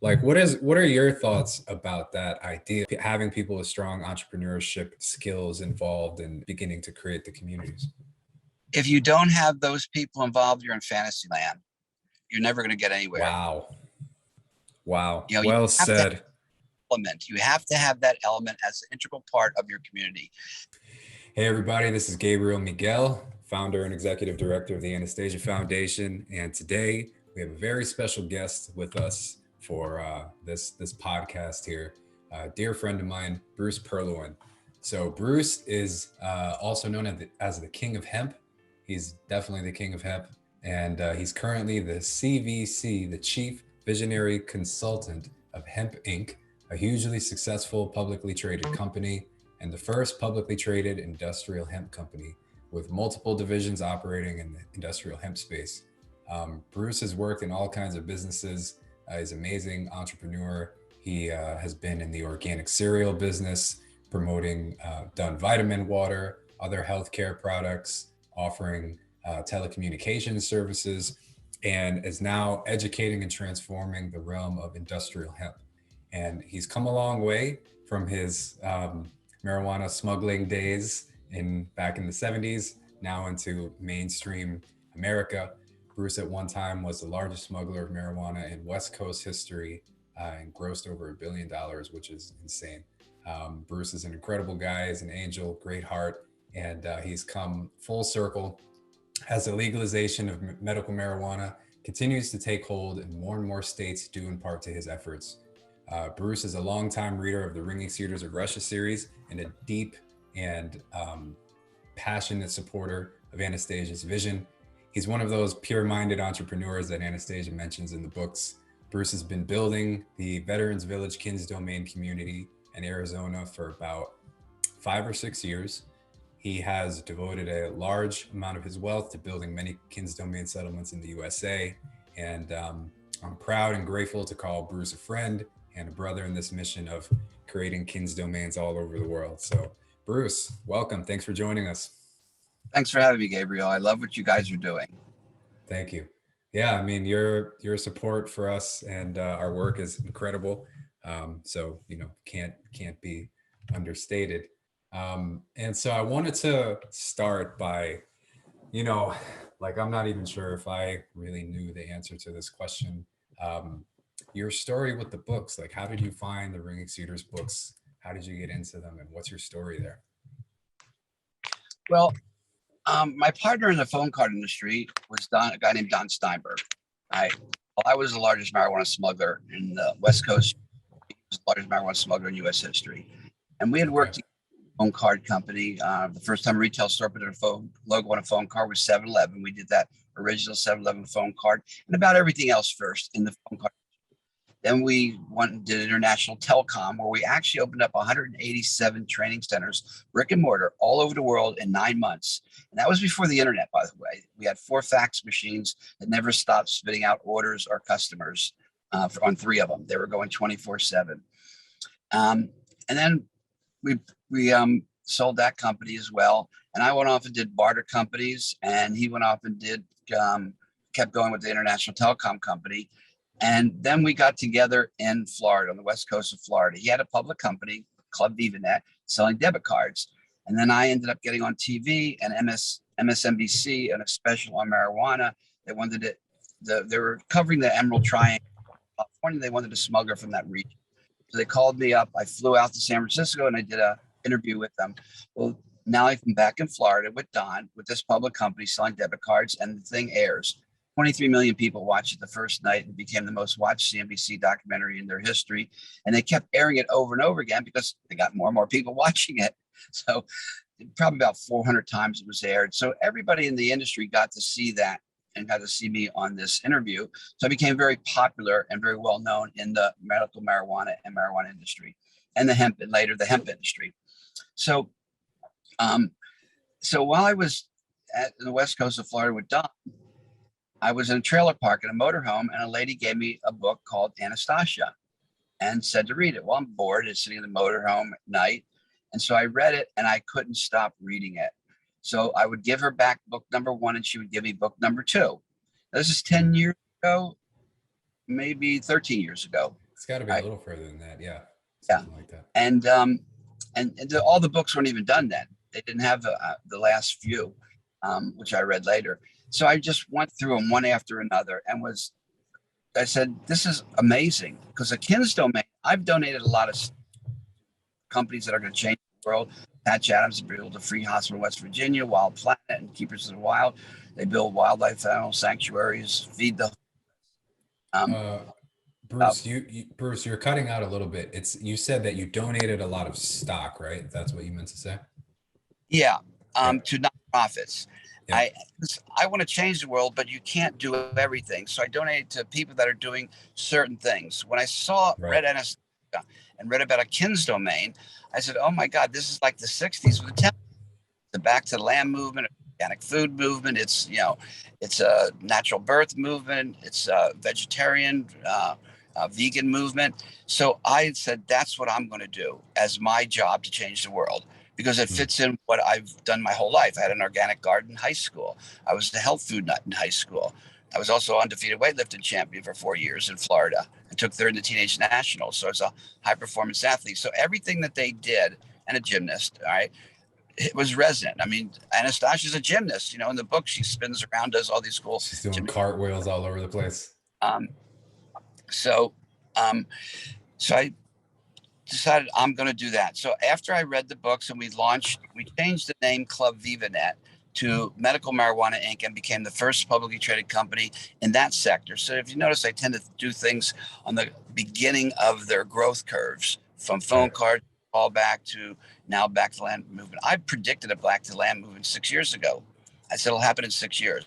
Like, what are your thoughts about that idea, having people with strong entrepreneurship skills involved in beginning to create the communities? If you don't have those people involved, you're in fantasy land. You're never going to get anywhere. Wow. Wow. You know, you Well have to have said. element. You have to have that element as an integral part of your community. Hey, everybody, this is Gabriel Miguel, founder and executive director of the Anastasia Foundation. And today we have a very special guest with us for this podcast here, a dear friend of mine, Bruce Perlowin. So Bruce is also known as the King of Hemp. He's definitely the King of Hemp. And he's currently the CVC, the Chief Visionary Consultant of Hemp Inc., a hugely successful publicly traded company and the first publicly traded industrial hemp company with multiple divisions operating in the industrial hemp space. Bruce has worked in all kinds of businesses. He's an amazing entrepreneur. He has been in the organic cereal business, promoting done vitamin water, other healthcare products, offering telecommunications services, and is now educating and transforming the realm of industrial hemp. And he's come a long way from his marijuana smuggling days back in the 70s, now into mainstream America. Bruce at one time was the largest smuggler of marijuana in West Coast history and grossed over $1 billion, which is insane. Bruce is an incredible guy, he's an angel, great heart, and he's come full circle as the legalization of medical marijuana continues to take hold in more and more states due in part to his efforts. Bruce is a longtime reader of the Ringing Cedars of Russia series and a deep and passionate supporter of Anastasia's vision. He's one of those pure-minded entrepreneurs that Anastasia mentions in the books. Bruce has been building the Veterans Village Kins Domain community in Arizona for about 5 or 6 years. He has devoted a large amount of his wealth to building many Kins Domain settlements in the USA. And I'm proud and grateful to call Bruce a friend and a brother in this mission of creating Kins Domains all over the world. So Bruce, welcome. Thanks for joining us. Thanks for having me, Gabriel. I love what you guys are doing. Thank you. Yeah, I mean, your support for us and our work is incredible. So, can't be understated. And so I wanted to start by, I'm not even sure if I really knew the answer to this question. Your story with the books, like how did you find the Ringing Cedars books? How did you get into them, and what's your story there? Well, my partner in the phone card industry was a guy named Don Steinberg. I was the largest marijuana smuggler in the West Coast. He was the largest marijuana smuggler in U.S. history. And we had worked in a phone card company. The first time a retail store put a phone logo on a phone card was 7-Eleven. We did that original 7-Eleven phone card and about everything else first in the phone card. Then we went and did international telecom, where we actually opened up 187 training centers, brick and mortar, all over the world in 9 months. And that was before the internet, by the way. We had 4 fax machines that never stopped spitting out orders or customers on 3 of them. They were going 24/7. And then we sold that company as well. And I went off and did barter companies, and he went off and kept going with the international telecom company. And then we got together in Florida, on the west coast of Florida. He had a public company, Club VivaNet, selling debit cards. And then I ended up getting on TV and MSNBC and a special on marijuana. They wanted it. They were covering the Emerald Triangle, California. They wanted a smuggler from that region. So they called me up. I flew out to San Francisco and I did an interview with them. Well, now I'm back in Florida with Don, with this public company selling debit cards, and the thing airs. 23 million people watched it the first night and became the most watched CNBC documentary in their history. And they kept airing it over and over again because they got more and more people watching it. So probably about 400 times it was aired. So everybody in the industry got to see that and got to see me on this interview. So I became very popular and very well known in the medical marijuana and marijuana industry, and the hemp, and later the hemp industry. So, so while I was at the west coast of Florida with Don, I was in a trailer park in a motorhome, and a lady gave me a book called Anastasia and said to read it. Well, I'm bored. It's sitting in the motorhome at night. And so I read it and I couldn't stop reading it. So I would give her back book number 1 and she would give me book number 2. This is 10 years ago, maybe 13 years ago. It's got to be a Right? little further than that. Yeah, Yeah. something like that. And all the books weren't even done then. They didn't have the last few, which I read later. So I just went through them one after another and I said, this is amazing because the Kins domain, I've donated a lot of companies that are going to change the world. Patch Adams built a free hospital in West Virginia, Wild Planet and Keepers of the Wild. They build wildlife animal sanctuaries, feed the um, Uh, uh, Bruce, you're cutting out a little bit. You said that you donated a lot of stock, right? That's what you meant to say. yeah, Yep. to nonprofits. Yep. I I want to change the world, but you can't do everything. So I donated to people that are doing certain things. When I Right. read Anastasia and read about a Kins domain, I said, "Oh my God, this is like the '60s with the Back to the Land movement, organic food movement. It's a natural birth movement. It's a vegetarian, vegan movement." So I said, that's what I'm going to do as my job to change the world because it Mm. fits in what I've done my whole life. I had an organic garden in high school. I was a health food nut in high school. I was also undefeated weightlifting champion for 4 years in Florida. I took third in the teenage nationals. So I was a high performance athlete. So everything that they did, and a gymnast, all right, it was resonant. I mean, Anastasia's a gymnast. In the book, she spins around, does all these cool She's doing gym. cartwheels all over the place. Um, so, um, so I decided I'm going to do that. So after I read the books and we changed the name Club VivaNet to Medical Marijuana Inc. and became the first publicly traded company in that sector. So if you notice, I tend to do things on the beginning of their growth curves from phone Right. card call back to now back to land movement. I predicted a back to land movement 6 years ago. I said it'll happen in 6 years.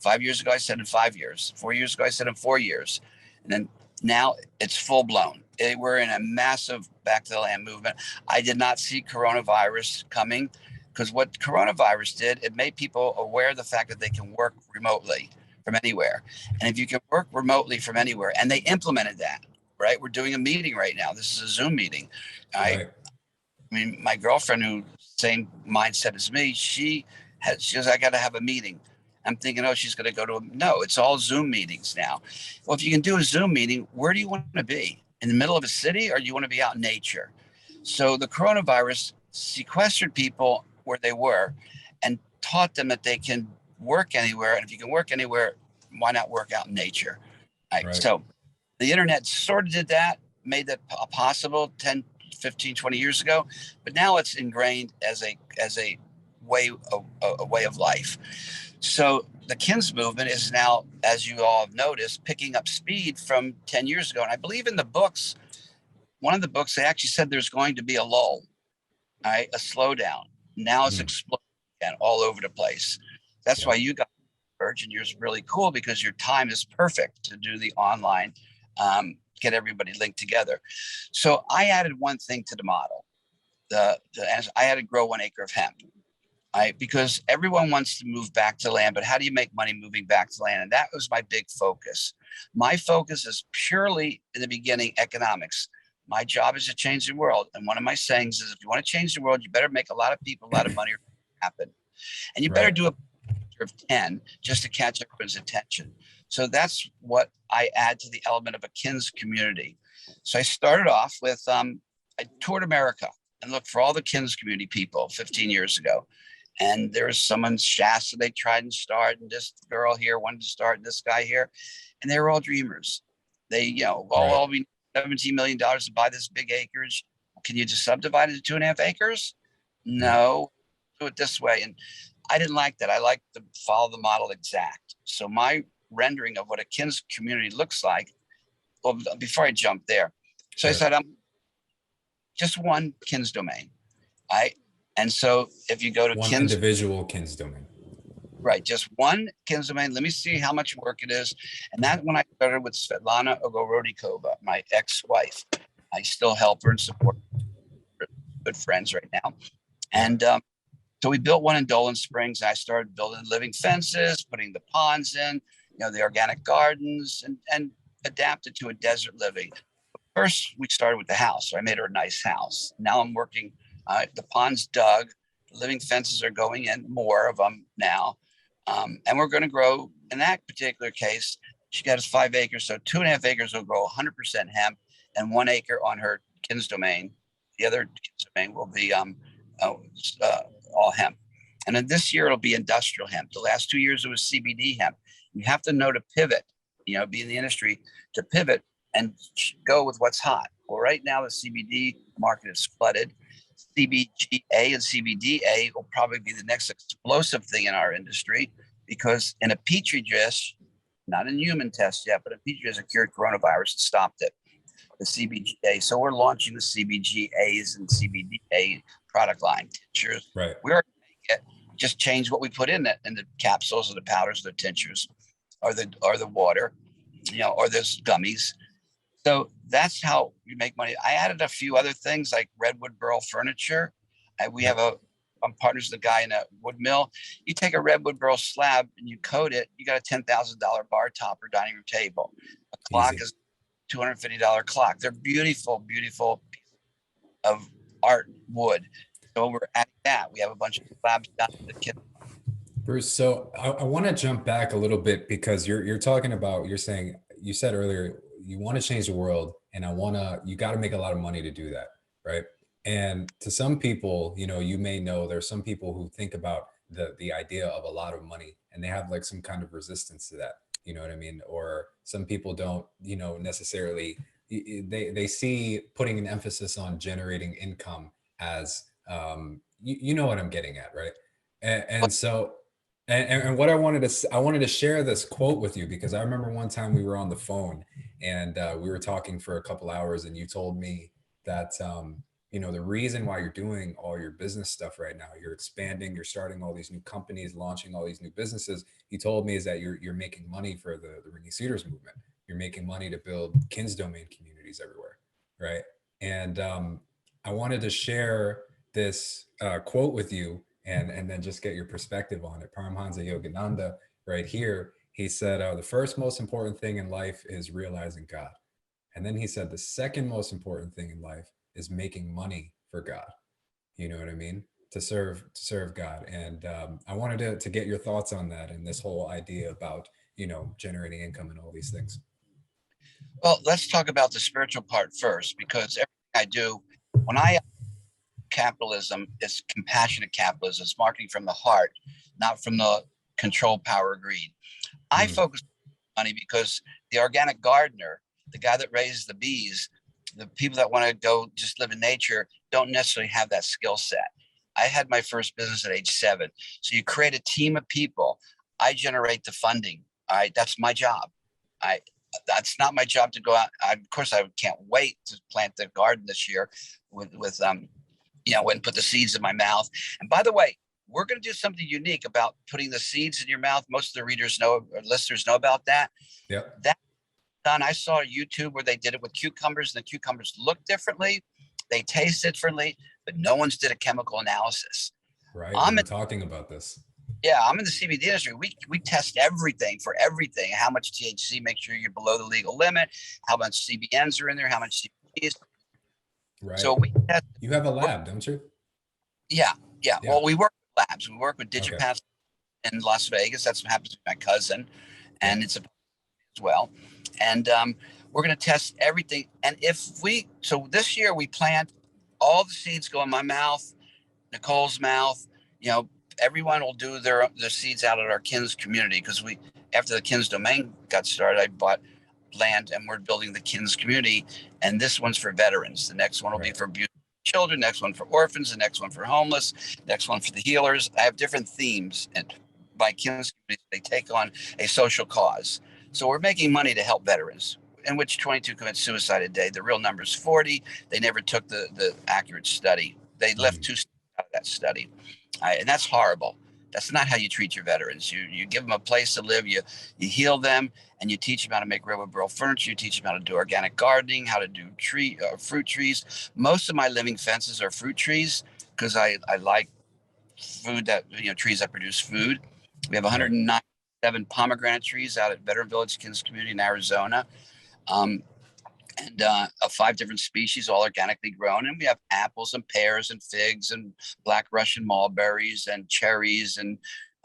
5 years ago, I said in 5 years. 4 years ago, I said in 4 years. And then now it's full blown. We're in a massive back to the land movement. I did not see coronavirus coming because what coronavirus did, it made people aware of the fact that they can work remotely from anywhere. And if you can work remotely from anywhere, and they implemented that, right? We're doing a meeting right now. This is a Zoom meeting. Right. I mean, my girlfriend, who same mindset as me, she goes, I got to have a meeting. I'm thinking, oh, she's going to go to no, it's all Zoom meetings now. Well, if you can do a Zoom meeting, where do you want to be? In the middle of a city, or do you want to be out in nature? So the coronavirus sequestered people where they were and taught them that they can work anywhere. And if you can work anywhere, why not work out in nature? Right. Right. So the internet sort of did that, made that possible 10, 15, 20 years ago, but now it's ingrained as a way of life. So the Kins movement is now, as you all have noticed, picking up speed from 10 years ago. And I believe in the books, one of the books, they actually said there's going to be a lull, right? A slowdown. Now it's Mm. exploding and all over the place. That's why Yep. you got Virgin. Yours really cool because your time is perfect to do the online, get everybody linked together. So I added one thing to the model. As I had to grow 1 acre of hemp. Because everyone wants to move back to land, but how do you make money moving back to land? And that was my big focus. My focus is purely in the beginning economics. My job is to change the world. And one of my sayings is if you want to change the world, you better make a lot of people a lot of money happen. And you better Right. do a of 10 just to catch everyone's attention. So that's what I add to the element of a Kins community. So I started off with I toured America and looked for all the Kins community people 15 years ago. And there was someone Shasta they tried and start, and this girl here wanted to start, and this guy here, and they were all dreamers. They, Right. all we $17 million to buy this big acreage. Can you just subdivide it to 2.5 acres? Mm. No, do it this way. And I didn't like that. I like to follow the model exact. So my rendering of what a Kins community looks like. Well, before I jump there, so I Sure. said I'm just one Kins domain. I and so if you go to One Kins, individual Kins domain. right, just one Kins domain. Let me see how much work it is. And that when I started with Svetlana Ogorodnikova, my ex-wife, I still help her and support her. Good friends right now. Yep. And so we built one in Dolan Springs. And I started building living fences, putting the ponds in, the organic gardens, and adapted to a desert living. First, we started with the house. So I made her a nice house. Now I'm working. The ponds dug. The living fences are going in, more of them now. And we're going to grow. In that particular case, she got us 5 acres. So 2.5 acres will grow 100% hemp. and 1 acre on her kin's domain. The other kin's domain will be all hemp. And then this year it'll be industrial hemp. The last 2 years it was CBD hemp. You have to know to pivot, be in the industry, to pivot and go with what's hot. Well, right now the CBD market is flooded. CBGA and CBDA will probably be the next explosive thing in our industry, because in a petri dish, not in human tests yet, but a petri dish, cured coronavirus and stopped it. The CBGA. So we're launching the CBGAs and CBDA product line. Tinctures. Right. We're just change what we put in it, in the capsules or the powders, or the tinctures, or the water, or those gummies. So that's how you make money. I added a few other things like redwood burl furniture. I'm partners with a guy in a wood mill. You take a redwood burl slab and you coat it, you got a $10,000 bar top or dining room table. A clock is $250 clock. They're beautiful, beautiful piece of art wood. So we're adding that. We have a bunch of slabs down in the kitchen. Bruce, so I want to jump back a little bit, because you're talking about, you said earlier, you want to change the world, and you got to make a lot of money to do that, right? And to some people, you may know there's some people who think about the idea of a lot of money, and they have like some kind of resistance to that. You know what I mean? Or some people don't, necessarily, they see putting an emphasis on generating income as, you know what I'm getting at, right? And so, and what I wanted to share this quote with you, because I remember one time we were on the phone and we were talking for a couple hours, and you told me that, the reason why you're doing all your business stuff right now, you're expanding, you're starting all these new companies, launching all these new businesses. You told me is that you're making money for the Ringing Cedars movement. You're making money to build kin's domain communities everywhere, right? And I wanted to share this quote with you, and then just get your perspective on it. Paramhansa Yogananda, right here, he said, the first most important thing in life is realizing God. And then he said, the second most important thing in life is making money for God. You know what I mean? To serve God. And I wanted to get your thoughts on that, and this whole idea about, generating income and all these things. Well, let's talk about the spiritual part first, because everything I do, when I capitalism, is compassionate capitalism. It's marketing from the heart, not from the control, power, greed. I focus on money because the organic gardener, the guy that raises the bees, the people that want to go just live in nature, don't necessarily have that skill set. I had my first business at age 7. So you create a team of people. I generate the funding. That's my job. That's not my job to go out. Of course, I can't wait to plant the garden this year with and put the seeds in my mouth. And by the way, we're going to do something unique about putting the seeds in your mouth. Most of the readers know, or listeners know about that. Yeah. That done. I saw YouTube where they did it with cucumbers, and the cucumbers look differently. They taste differently, but no one's did a chemical analysis. Right. I'm talking about this. Yeah, I'm in the CBD industry. We test everything for everything. How much THC, make sure you're below the legal limit. How much CBNs are in there, how much CBD is. Right. So we test. You have a lab, don't you? Yeah. Well, we work with labs. We work with Digipath in Las Vegas. That's what happens to my cousin, and it's a as well. And we're going to test everything. And so this year we plant, all the seeds go in my mouth, Nicole's mouth. Everyone will do their seeds out at our Kin's community, because after the Kin's domain got started, I bought land and we're building the Kin's community. And this one's for veterans. The next one will be for beautiful children. Next one for orphans. The next one for homeless. Next one for the healers. I have different themes, and by Kin's community, they take on a social cause. So we're making money to help veterans, in which 22 commit suicide a day. The real number is 40. They never took the accurate study. They left 2 out of that study. And that's horrible. That's not how you treat your veterans. You give them a place to live, you heal them, and you teach them how to make redwood burl furniture. You teach them how to do organic gardening, how to do fruit trees. Most of my living fences are fruit trees, because I like food that, trees that produce food. We have 197 pomegranate trees out at Veteran Village Kin's community in Arizona. And 5 different species, all organically grown. And we have apples and pears and figs and black Russian mulberries and cherries and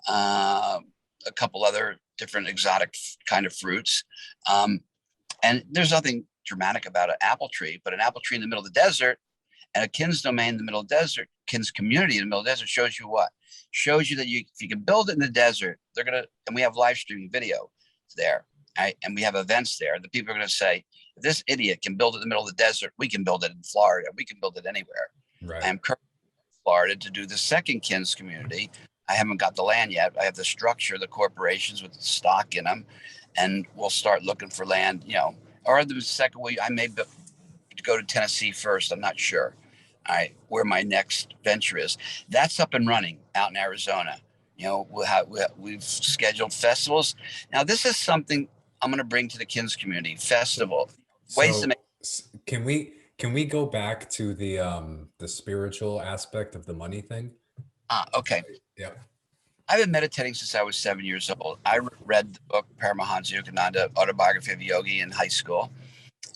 a couple other different exotic kind of fruits. And there's nothing dramatic about an apple tree, but an apple tree in the middle of the desert and a Kins domain in the middle of the desert, Kins community in the middle of the desert shows you what? Shows you that if you can build it in the desert, and we have live streaming video there, right? And we have events there. The people are going to say, if this idiot can build it in the middle of the desert, we can build it in Florida. We can build it anywhere. Right. I am currently in Florida to do the second Kins community. I haven't got the land yet. I have the structure, the corporations with the stock in them, and we'll start looking for land, or the second way I may go to Tennessee first. I'm not sure. All right, where my next venture is. That's up and running out in Arizona. We've scheduled festivals. Now, this is something I'm going to bring to the Kins community festival. Ways to make. Can we go back to the spiritual aspect of the money thing? Okay. Yeah. I've been meditating since I was 7 years old. I read the book Paramahansa Yogananda, Autobiography of a Yogi, in high school.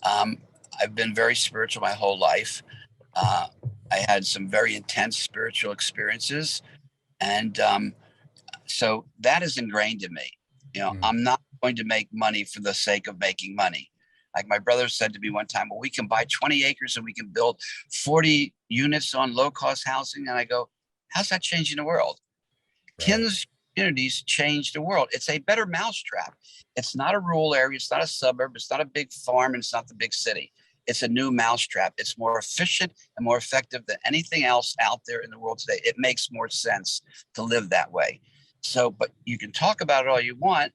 I've been very spiritual my whole life. I had some very intense spiritual experiences. And so that is ingrained in me. I'm not going to make money for the sake of making money. Like my brother said to me one time, well, we can buy 20 acres and we can build 40 units on low-cost housing. And I go, how's that changing the world? Right. Kins communities change the world. It's a better mousetrap. It's not a rural area. It's not a suburb. It's not a big farm. And it's not the big city. It's a new mousetrap. It's more efficient and more effective than anything else out there in the world today. It makes more sense to live that way. So, but you can talk about it all you want.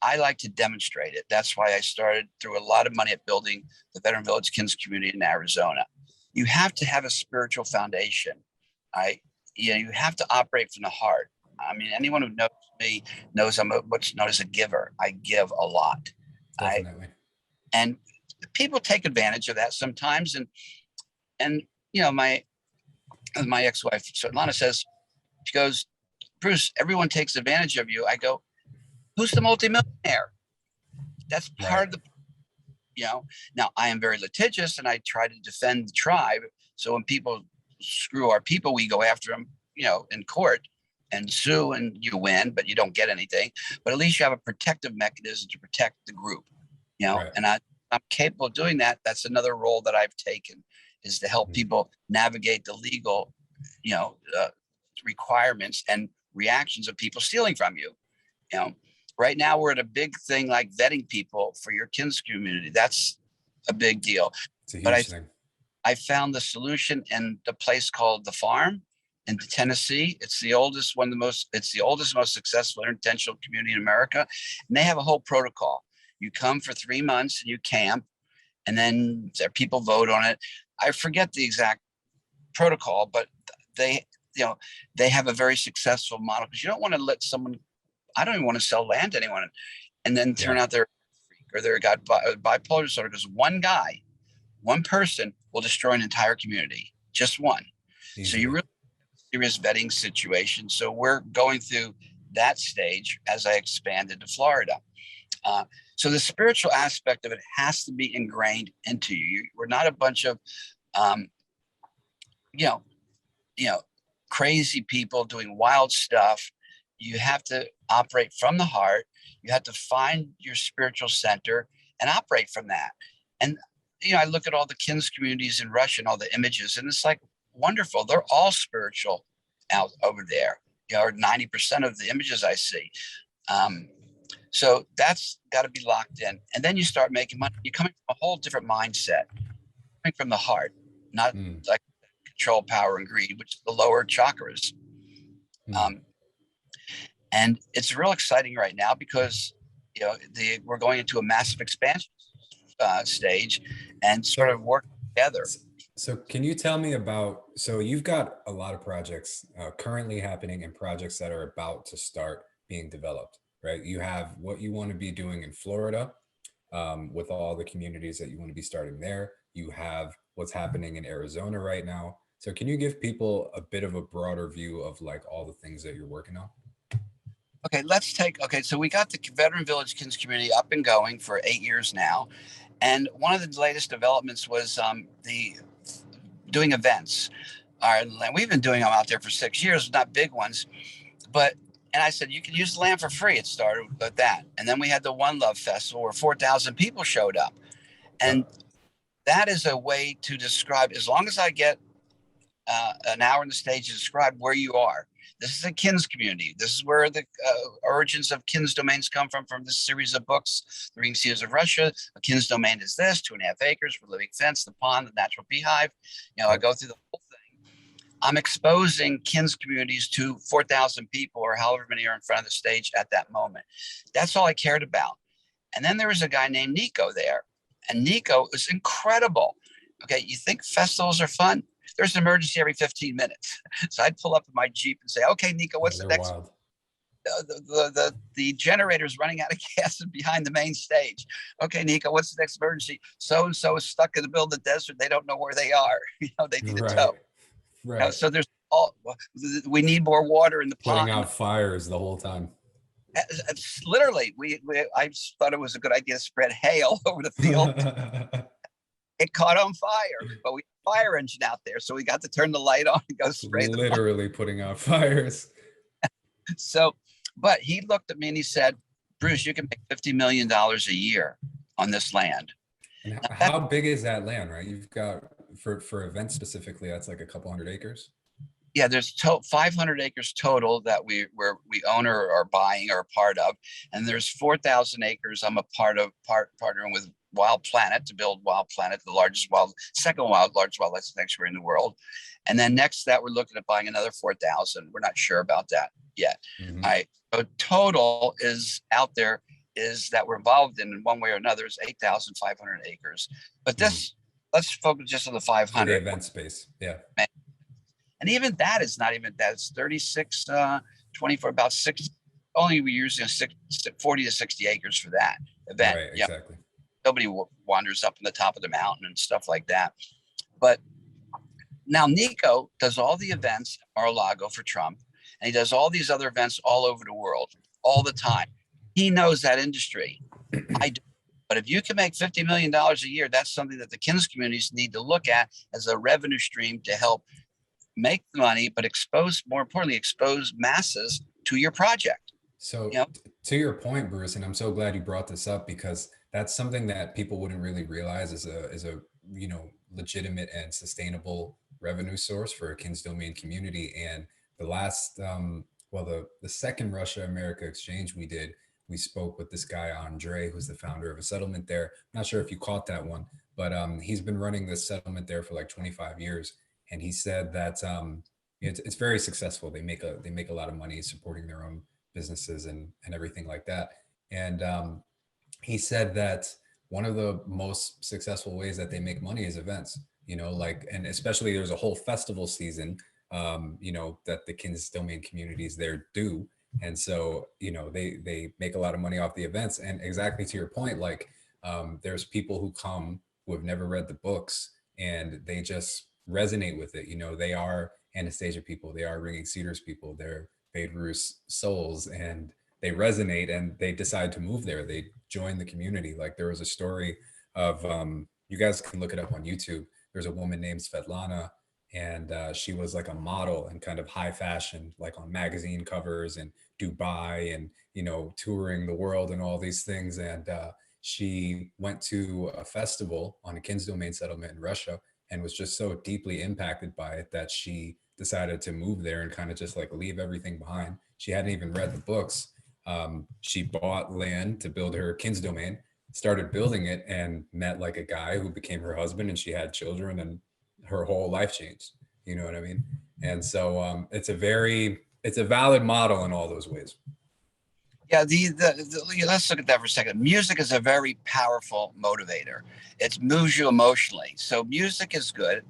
I like to demonstrate it. That's why I started, threw a lot of money at building the Veteran Village Kins community in Arizona. You have to have a spiritual foundation. You have to operate from the heart. I mean, anyone who knows me knows I'm what's known as a giver. I give a lot. Definitely. And people take advantage of that sometimes. And my ex-wife, so Lana says, she goes, Bruce, everyone takes advantage of you. I go, who's the multimillionaire? That's part of the, now I am very litigious and I try to defend the tribe. So when people screw our people, we go after them, in court and sue, and you win, but you don't get anything. But at least you have a protective mechanism to protect the group, and I'm capable of doing that. That's another role that I've taken, is to help people navigate the legal, requirements and reactions of people stealing from you. Right now we're at a big thing like vetting people for your Kins community. That's a big deal. It's a huge thing. I found the solution in the place called The Farm in Tennessee. It's the oldest, most successful intentional community in America. And they have a whole protocol. You come for 3 months and you camp, and then their people vote on it. I forget the exact protocol, but they have a very successful model, because you don't want to let someone, I don't even want to sell land to anyone and then turn out they're a freak or they're got bipolar disorder, because one person will destroy an entire community, just one. Easily. So you really have a serious vetting situation. So we're going through that stage as I expanded to Florida. So the spiritual aspect of it has to be ingrained into you. We're not a bunch of, crazy people doing wild stuff. You have to operate from the heart. You have to find your spiritual center and operate from that. And, I look at all the Kins communities in Russia and all the images, and it's like wonderful. They're all spiritual out over there, or 90% of the images I see. So that's got to be locked in. And then you start making money. You're coming from a whole different mindset, coming from the heart, not like control, power, and greed, which is the lower chakras. And it's real exciting right now because, we're going into a massive expansion stage and sort of work together. So can you tell me about, so you've got a lot of projects currently happening and projects that are about to start being developed, right? You have what you want to be doing in Florida with all the communities that you want to be starting there. You have what's happening in Arizona right now. So can you give people a bit of a broader view of like all the things that you're working on? Okay, so we got the Veteran Village Kins community up and going for 8 years now. And one of the latest developments was doing events. And we've been doing them out there for 6 years, not big ones. And I said, you can use the land for free. It started with that. And then we had the One Love Festival where 4,000 people showed up. And that is a way to describe, as long as I get an hour on the stage to describe where you are. This is a kins community. This is where the origins of kins domains come from this series of books, The Ring Cedars of Russia. A kins domain is this, 2.5 acres for living fence, the pond, the natural beehive. I go through the whole thing. I'm exposing kins communities to 4,000 people or however many are in front of the stage at that moment. That's all I cared about. And then there was a guy named Nico there. And Nico is incredible. Okay, you think festivals are fun? There's an emergency every 15 minutes. So I'd pull up in my Jeep and say, okay, Nico, what's the next? Wild. The generator's running out of gas behind the main stage. Okay, Nico, what's the next emergency? So-and-so is stuck in the middle of the desert. They don't know where they are. They need a tow. Right. So there's we need more water in the pond. Putting out fires the whole time. It's literally, I just thought it was a good idea to spread hay all over the field. It caught on fire, but we had a fire engine out there, so we got to turn the light on and go spray. Literally putting out fires. So, but he looked at me and he said, "Bruce, you can make $50 million a year on this land." And how big is that land? Right, you've got for events specifically, that's like a couple hundred acres. Yeah, there's 500 acres total that we own or are buying or are part of, and there's 4,000 acres. I'm a partnering with Wild Planet to build Wild Planet, the largest largest wildlife sanctuary in the world. And then next that we're looking at buying another 4,000. We're not sure about that yet. Mm-hmm. So total is out there is that we're involved in one way or another is 8,500 acres. But this, let's focus just on the 500. The event space, yeah. And even that is not even that. It's 36, 24, about 60. Only we're using 40 to 60 acres for that event. Right, exactly. Nobody wanders up on the top of the mountain and stuff like that. But now Nico does all the events at Mar-a-Lago for Trump, and he does all these other events all over the world, all the time. He knows that industry. I do. But if you can make $50 million a year, that's something that the kins communities need to look at as a revenue stream to help make the money, but more importantly, expose masses to your project. So to your point, Bruce, and I'm so glad you brought this up because that's something that people wouldn't really realize is a legitimate and sustainable revenue source for a kins domain community. And the last, the second Russia America exchange we spoke with this guy, Andre, who's the founder of a settlement there. I'm not sure if you caught that one, but he's been running this settlement there for like 25 years. And he said that it's very successful. They make a lot of money supporting their own businesses and everything like that. And he said that one of the most successful ways that they make money is events. And especially there's a whole festival season, that the kins domain communities there do. And so, they make a lot of money off the events. And exactly to your point, like there's people who come who have never read the books and they just resonate with it. They are Anastasia people, they are Ringing Cedars people, they're Beirut souls, and they resonate and they decide to move there. They join the community. Like there was a story of, you guys can look it up on YouTube. There's a woman named Svetlana, and she was like a model and kind of high fashion, like on magazine covers and Dubai and, touring the world and all these things. And she went to a festival on a kins domain settlement in Russia and was just so deeply impacted by it that she decided to move there and kind of just like leave everything behind. She hadn't even read the books. She bought land to build her kins domain, started building it, and met like a guy who became her husband, and she had children, and her whole life changed. You know what I mean? And so it's a valid model in all those ways. Yeah, let's look at that for a second. Music is a very powerful motivator. It moves you emotionally. So music is good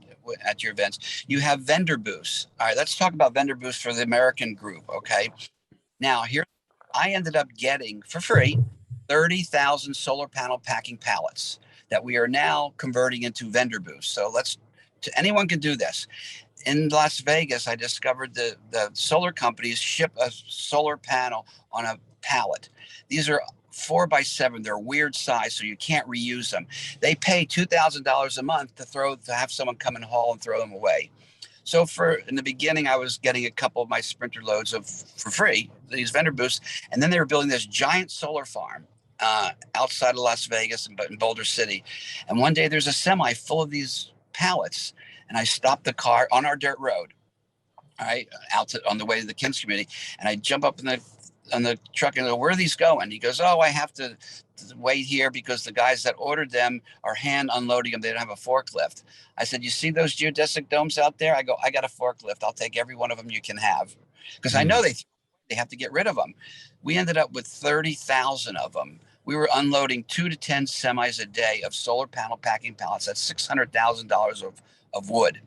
at your events. You have vendor booths. All right, let's talk about vendor booths for the American group, okay? Now, here I ended up getting, for free, 30,000 solar panel packing pallets that we are now converting into vendor booths. So anyone can do this. In Las Vegas, I discovered the solar companies ship a solar panel on a pallet. These are 4x7. They're weird size, so you can't reuse them. They pay $2,000 a month to have someone come and haul and throw them away. So in the beginning, I was getting a couple of my Sprinter loads for free, these vendor booths, and then they were building this giant solar farm outside of Las Vegas but in Boulder City. And one day there's a semi full of these pallets, and I stopped the car on our dirt road, all right, on the way to the Kins community, and I jump up in the truck and go, "Where are these going?" He goes, "Oh, I have to wait here because the guys that ordered them are hand unloading them. They don't have a forklift." I said, "You see those geodesic domes out there?" I go, "I got a forklift. I'll take every one of them you can have," because I know they have to get rid of them. We ended up with 30,000 of them. We were unloading 2 to 10 semis a day of solar panel packing pallets. That's $600,000 of wood.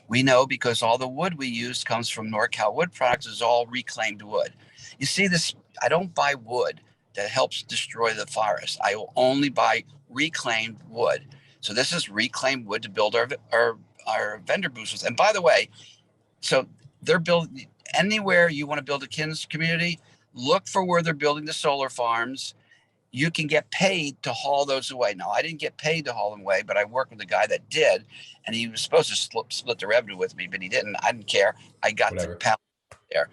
We know because all the wood we use comes from NorCal Wood Products, is all reclaimed wood. You see this, I don't buy wood that helps destroy the forest. I will only buy reclaimed wood. So this is reclaimed wood to build our vendor booths with. And by the way, so they're building anywhere you want to build a Kins community, look for where they're building the solar farms. You can get paid to haul those away. Now, I didn't get paid to haul them away, but I worked with a guy that did, and he was supposed to split the revenue with me, but he didn't. I didn't care. I got the pallet there.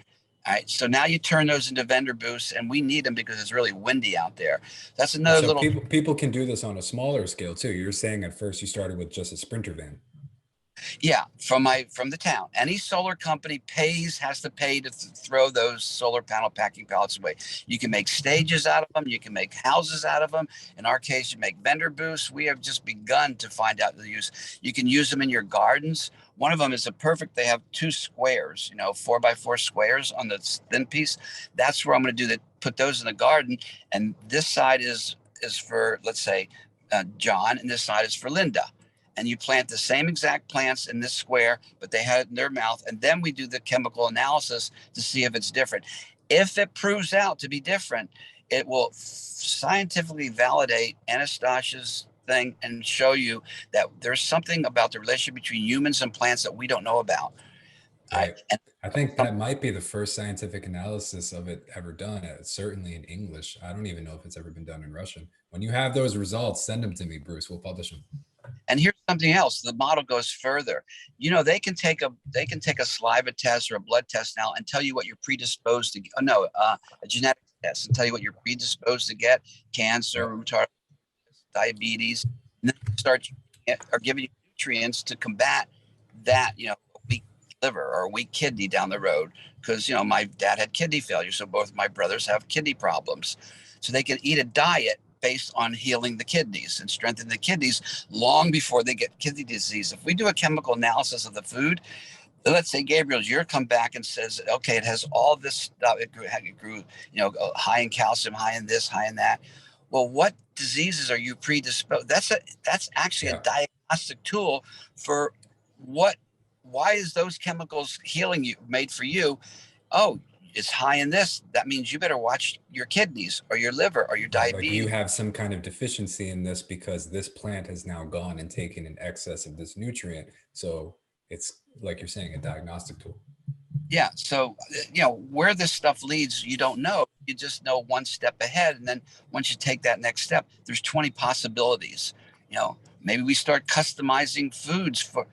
All right. So now you turn those into vendor booths, and we need them because it's really windy out there. That's another little. People can do this on a smaller scale too. You're saying at first you started with just a Sprinter van. Yeah, from the town. Any solar company has to pay to throw those solar panel packing pallets away. You can make stages out of them. You can make houses out of them. In our case, you make vendor booths. We have just begun to find out the use. You can use them in your gardens. One of them is they have 2 squares, 4x4 squares on the thin piece. That's where I'm going to put those in the garden. And this side is for, let's say, John, and this side is for Linda. And you plant the same exact plants in this square, but they had it in their mouth. And then we do the chemical analysis to see if it's different. If it proves out to be different, it will scientifically validate Anastasia's thing and show you that there's something about the relationship between humans and plants that we don't know about. Right. I think that might be the first scientific analysis of it ever done, certainly in English. I don't even know if it's ever been done in Russian. When you have those results, send them to me, Bruce. We'll publish them. And here's something else. The model goes further. They can take a saliva test or a blood test now and tell you what you're predisposed to. A genetic test and tell you what you're predisposed to get: cancer, rheumatoid, diabetes. And then start giving you nutrients to combat that. A weak liver or a weak kidney down the road. Because my dad had kidney failure, so both my brothers have kidney problems. So they can eat a diet based on healing the kidneys and strengthening the kidneys long before they get kidney disease. If we do a chemical analysis of the food, let's say Gabriel, you're come back and says, okay, it has all this stuff. It grew, high in calcium, high in this, high in that. Well, what diseases are you predisposed? That's actually a diagnostic tool for why is those chemicals healing you, made for you? Oh, it's high in this. That means you better watch your kidneys or your liver or your diabetes. Like you have some kind of deficiency in this because this plant has now gone and taken an excess of this nutrient. So it's, like you're saying, a diagnostic tool. Yeah. So, where this stuff leads, you don't know. You just know one step ahead. And then once you take that next step, there's 20 possibilities. Maybe we start customizing foods for,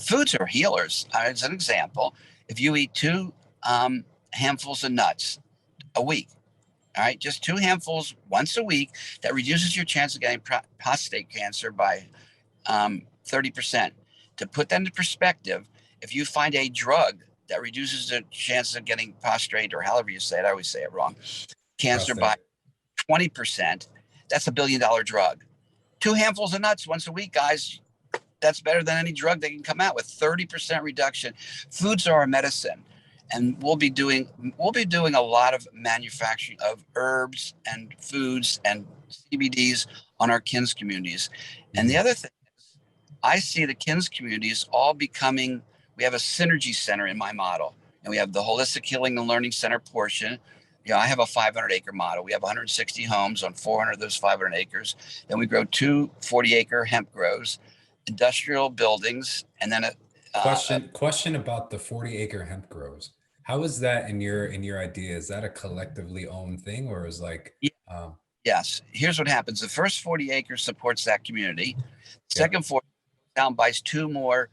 foods are healers. As an example, if you eat 2 handfuls of nuts a week, all right, just 2 handfuls once a week, that reduces your chance of getting prostate cancer by 30%. To put that into perspective, if you find a drug that reduces the chances of getting prostate, or however you say it, I always say it wrong, cancer by 20%, that's $1 billion drug. 2 handfuls of nuts once a week, guys, that's better than any drug they can come out with. 30% reduction. Foods are our medicine. And we'll be doing a lot of manufacturing of herbs and foods and CBDs on our Kins communities. And the other thing is, I see the Kins communities all becoming, we have a synergy center in my model, and we have the holistic healing and learning center portion. I have a 500-acre model. We have 160 homes on 400 of those 500 acres. Then we grow 2 40-acre hemp grows, industrial buildings, and then Question about the 40-acre hemp grows. How is that in your idea? Is that a collectively owned thing, or is like? Yes. Here's what happens: the first 40 acres supports that community. Second 40 down buys 2 more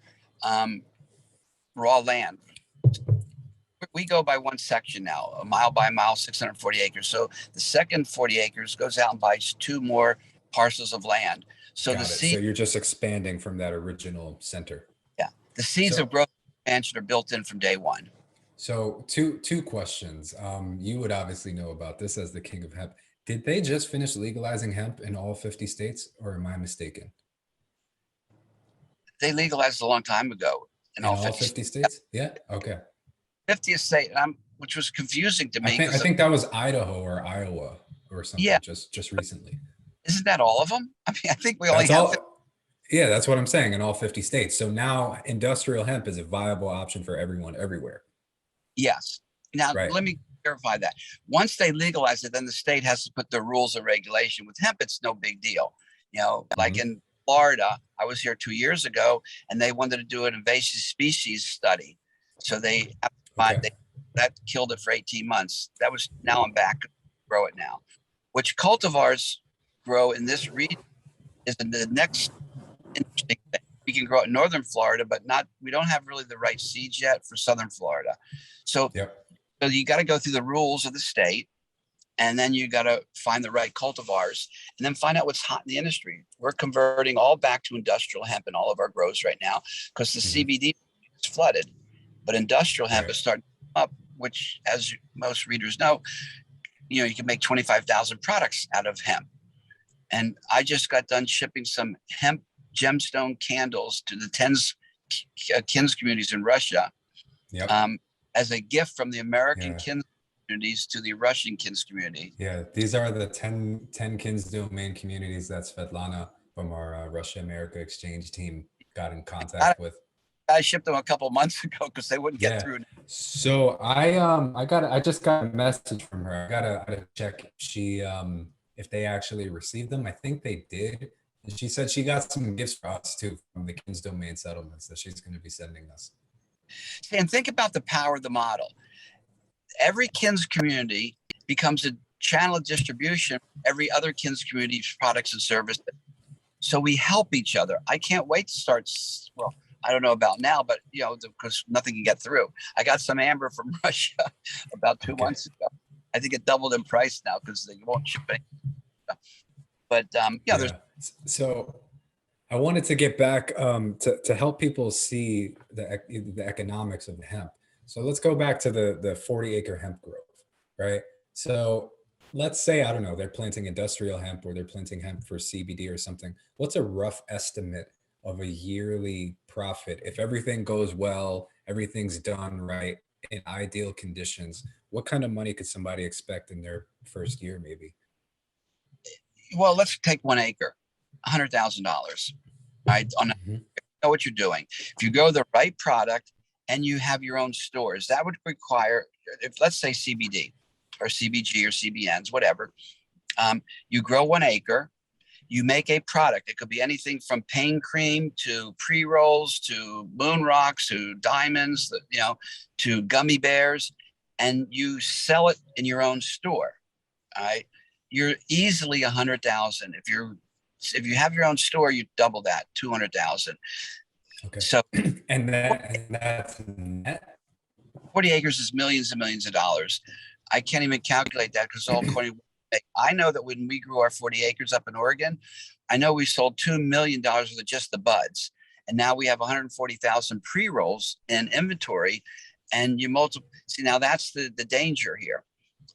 raw land. we go by one section now, a mile by mile, 640 acres. So the second 40 acres goes out and buys two more parcels of land. So the Got it. So seed, you're just expanding from that original center. yeah, the seeds of So growth and expansion are built in from day one. so two questions. You would obviously know about this as the king of hemp. Did they just finish legalizing hemp in all 50 states, or am I mistaken? They legalized a long time ago in In all all 50 50 states? Yeah. Okay. 50th state, and which was confusing to me I because, think that was Idaho or Iowa or yeah, something just recently. isn't that all of them? I mean, I think we only That's have, all. Yeah, that's what I'm saying, in all 50 states. So now industrial hemp is a viable option for everyone everywhere. yes. Now, Right. let me clarify that. Once they legalize it, then the state has to put their rules and regulation. With hemp, it's no big deal. Like Mhm. in Florida, I was here 2 years ago, and they wanted to do an invasive species study. So they have to find, Okay. that killed it for 18 months. Now I'm back, grow it now. Which cultivars grow in this region is the next interesting thing. We can grow it in northern Florida, but we don't have really the right seeds yet for southern Florida. So, Yep. so you got to go through the rules of the state, and then you got to find the right cultivars, and then find out what's hot in the industry. We're converting all back to industrial hemp in all of our grows right now because the Mhm. CBD is flooded, but industrial hemp Right. is starting up, which, as most readers know, you can make 25,000 products out of hemp. And I just got done shipping some hemp gemstone candles to the tens kins communities in Russia, Yep. um, as a gift from the American Yeah. kins communities to the Russian kins community. Yeah. These are the 10 Kins domain communities that Svetlana from our Russia America exchange team got in I, contact with. I shipped them a couple of months ago because they wouldn't get Yeah. through. So I just got a message from her. I gotta check if they actually received them. I think they did. And she said she got some gifts for us too from the Kins domain settlements that she's gonna be sending us. And think about the power of the model. Every kins community becomes a channel of distribution for every other kins community's products and services. So we help each other. I can't wait to start. Well, I don't know about now, but because nothing can get through. I got some amber from Russia about 2 months Okay. ago. I think it doubled in price now because they won't ship it. But yeah, there's Yeah. So I wanted to get back to help people see the economics of the hemp. So let's go back to the 40-acre hemp grove, right? So let's say, I don't know, they're planting industrial hemp or they're planting hemp for CBD or something. What's a rough estimate of a yearly profit if everything goes well, everything's done right in ideal conditions? What kind of money could somebody expect in their first year, maybe? well, let's take 1 acre, $100,000. Right, on Mhm. know what you're doing. If you grow the right product and you have your own stores, that would require, if let's say CBD or CBG or CBNs, whatever. You grow 1 acre, you make a product. It could be anything from pain cream to pre rolls to moon rocks to diamonds, to gummy bears, and you sell it in your own store. All right, you're easily 100,000. If you have your own store, you double that, 200,000. Okay. So And that's net. 40 acres is millions and millions of dollars. I can't even calculate that because all according. I know that when we grew our 40 acres up in Oregon, I know we sold $2 million worth of just the buds, and now we have 140,000 pre rolls in inventory. And you multiply. See, now that's the danger here.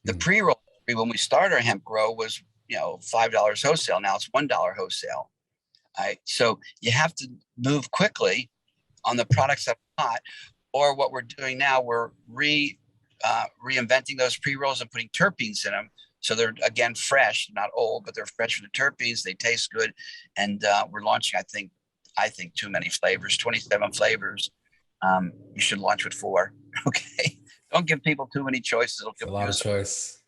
The Mm. pre roll when we started our hemp grow was $5 wholesale. Now it's $1 wholesale. All right, so you have to move quickly on the products that we got, or what we're doing now, we're reinventing those pre rolls and putting terpenes in them. So they're again fresh, not old, but they're fresh for the terpenes. They taste good, and we're launching. I think too many flavors, 27 flavors. You should launch with 4. Okay, don't give people too many choices. It'll It's a lot of confuse them. choice.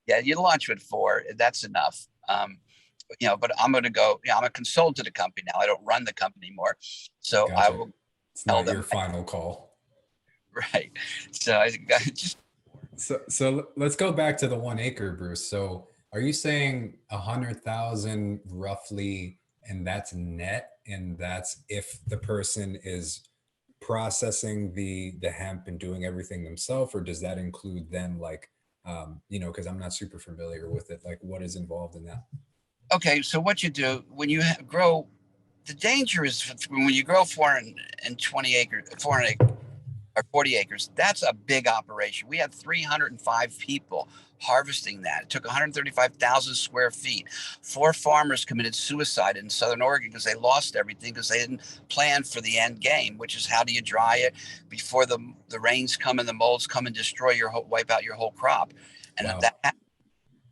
Yeah, you launch with 4. That's enough. But I'm going to go. I'm a consultant to the company now. I don't run the company anymore, so I Gotcha. will It's tell not your them. final call. Right. So I just So let's go back to the 1 acre, Bruce. So are you saying 100,000 roughly, and that's net, and that's if the person is processing the hemp and doing everything themselves, or does that include them, like, you know, because I'm not super familiar with it, like what is involved in that? Okay, so what you do when you grow, the danger is when you grow 420 acres, 400 or 40 acres. That's a big operation. We had 305 people harvesting that. It took 135,000 square feet. 4 farmers committed suicide in Southern Oregon because they lost everything because they didn't plan for the end game, which is how do you dry it before the rains come and the molds come and destroy wipe out your whole crop. And Wow. that,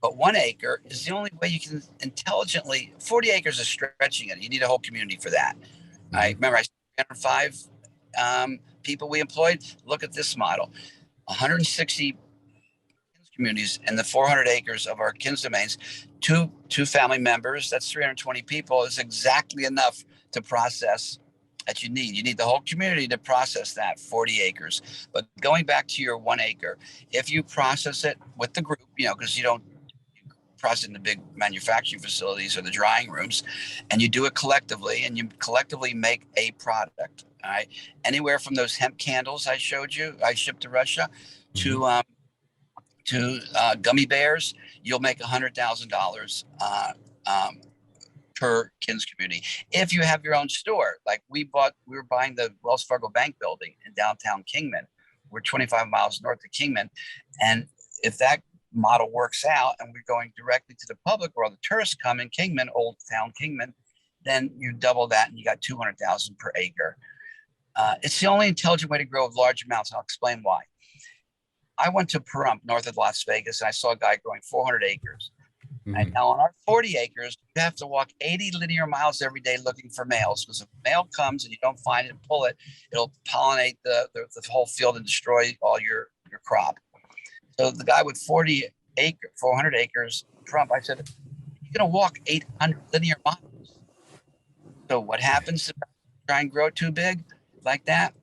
but 1 acre is the only way you can intelligently. 40 acres is stretching it. You need a whole community for that. I Hmm. remember I said 305 people we employed. Look at this model: 160 communities and the 400 acres of our Kins domains. Two family members. That's 320 people. Is exactly enough to process that you need. You need the whole community to process that 40 acres. But going back to your 1 acre, if you process it with the group, you know, because you don't process in the big manufacturing facilities or the drying rooms, and you do it collectively, and you collectively make a product. All right, anywhere from those hemp candles I showed you, I shipped to Russia, Hmm. to gummy bears, you'll make $100,000 per Kins community. If you have your own store, like we were buying the Wells Fargo Bank building in downtown Kingman. We're 25 miles north of Kingman, and if that model works out and we're going directly to the public where all the tourists come in Kingman, Old Town Kingman, then you double that and you got 200,000 per acre. It's the only intelligent way to grow large amounts. I'll explain why. I went to Pahrump, north of Las Vegas, and I saw a guy growing 400 acres. And Hmm. now on our 40 acres, you have to walk 80 linear miles every day looking for males, because if a male comes and you don't find it and pull it, it'll pollinate the whole field and destroy all your crop. So the guy with 400 acres, Trump, I said, you're going to walk 800 linear miles. So what happens if I try and grow too big like that?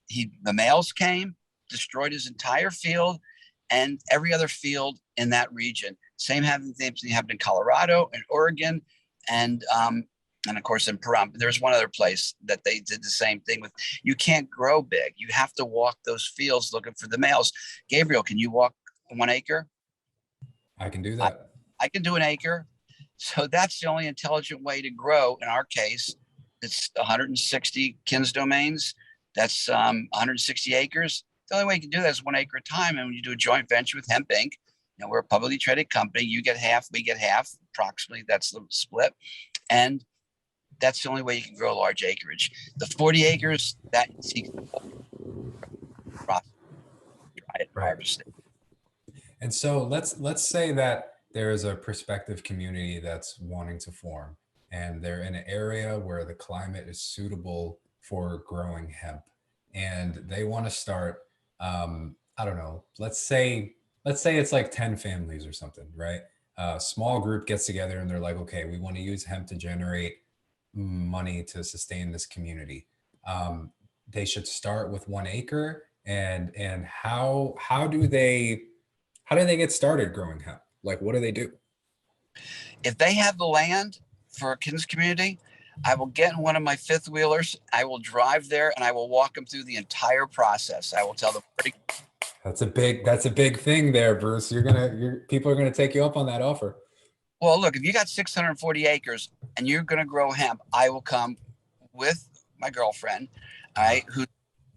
The males came, destroyed his entire field and every other field in that region. Same happened in Colorado and Oregon, and of course in Pahrump. There's one other place that they did the same thing with. You can't grow big. You have to walk those fields looking for the males. Gabriel, can you walk 1 acre? I can do I, that. I can do an acre. So that's the only intelligent way to grow. In our case, it's 160 Kins domains. That's 160 acres. The only way you can do that is 1 acre at a time. And when you do a joint venture with Hemp Inc., you know, we're a publicly traded company. You get half, we get half, approximately. That's the split. And that's the only way you can grow large acreage. The 40 acres, that seeks the whole process, dry it, Right. harvest it. And so let's say that there is a prospective community that's wanting to form, and they're in an area where the climate is suitable for growing hemp, and they want to start. I don't know. Let's say it's like 10 families or something, right? A small group gets together and they're like, okay, we want to use hemp to generate money to sustain this community. They should start with 1 acre, and how do they get started growing hemp? Like, what do they do? If they have the land for a Kins community, I will get in one of my fifth wheelers. I will drive there and I will walk them through the entire process. I will tell them, That's a big thing there, Bruce. People are gonna take you up on that offer. well, look, if you got 640 acres and you're going to grow hemp, I will come with my girlfriend, all Uh, right, who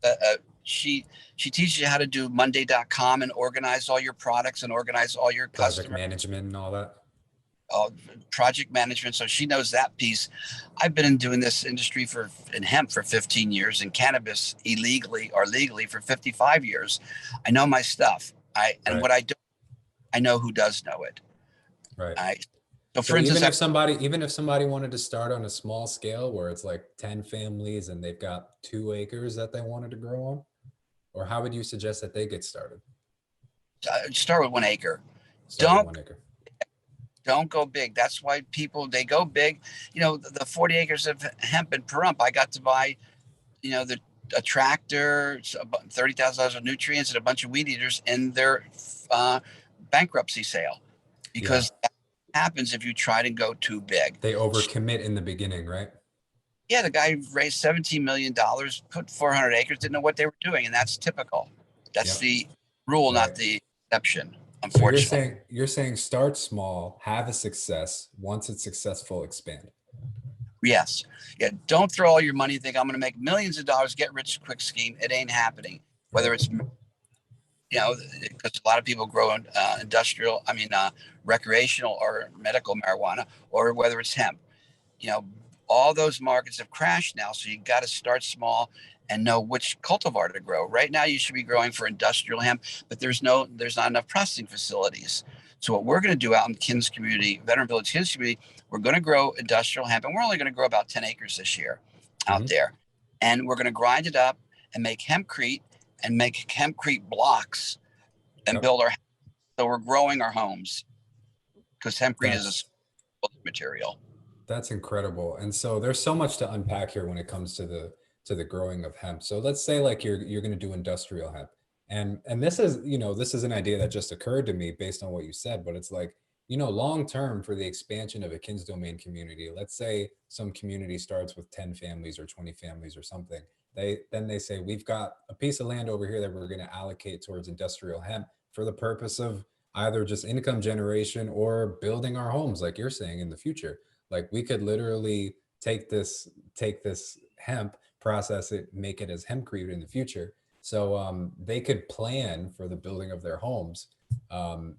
uh, uh, she teaches you how to do Monday.com and organize all your products and organize all your project customers. management and all that. uh, Project management. So she knows that piece. I've been in doing this industry in hemp for 15 years, and cannabis illegally or legally for 55 years. I know my stuff. And Right. what I do, I know who does know it. Right. I So for So instance, even if somebody wanted to start on a small scale where it's like 10 families and they've got 2 acres that they wanted to grow on, or how would you suggest that they get started? I start with 1 acre. Start with Don't 1 acre. don't go big. That's why people they go big. You know, the 40 acres of hemp in Pahrump, I got to buy, you know, a tractor, $30,000 of nutrients, and a bunch of weed eaters in their uh, bankruptcy sale, Yeah. because that happens if you try to go too big. They overcommit in the beginning, right? Yeah, the guy raised $17 million, put 400 acres, didn't know what they were doing. And that's typical. That's Yep. the rule, not Right. the exception, So you're unfortunately. saying you're saying start small, have a success. Once it's successful, expand. Yes. Yeah. Don't throw all your money and think I'm going to make millions of dollars, get rich quick scheme. It ain't happening. Whether Right. it's, because a lot of people grow recreational or medical marijuana, or whether it's hemp. you know, all those markets have crashed now. So you got to start small and know which cultivar to grow. Right now, you should be growing for industrial hemp, but there's not enough processing facilities. So what we're going to do out in Kins community, Veteran Village Kins community, we're going to grow industrial hemp, and we're only going to grow about 10 acres this year out Mhm. there. And we're going to grind it up and make hempcrete and make hempcrete blocks and Yep. build our. So we're growing our homes because hempcrete is That's a material. That's incredible. And so there's so much to unpack here when it comes to the growing of hemp. So let's say like you're going to do industrial hemp. And this is, this is an idea that just occurred to me based on what you said, but it's like, long term for the expansion of a Kins domain community, let's say some community starts with 10 families or 20 families or something. They say we've got a piece of land over here that we're going to allocate towards industrial hemp for the purpose of either just income generation or building our homes like you're saying in the future. Like we could literally take this hemp, process it, make it as hempcrete in the future. So they could plan for the building of their homes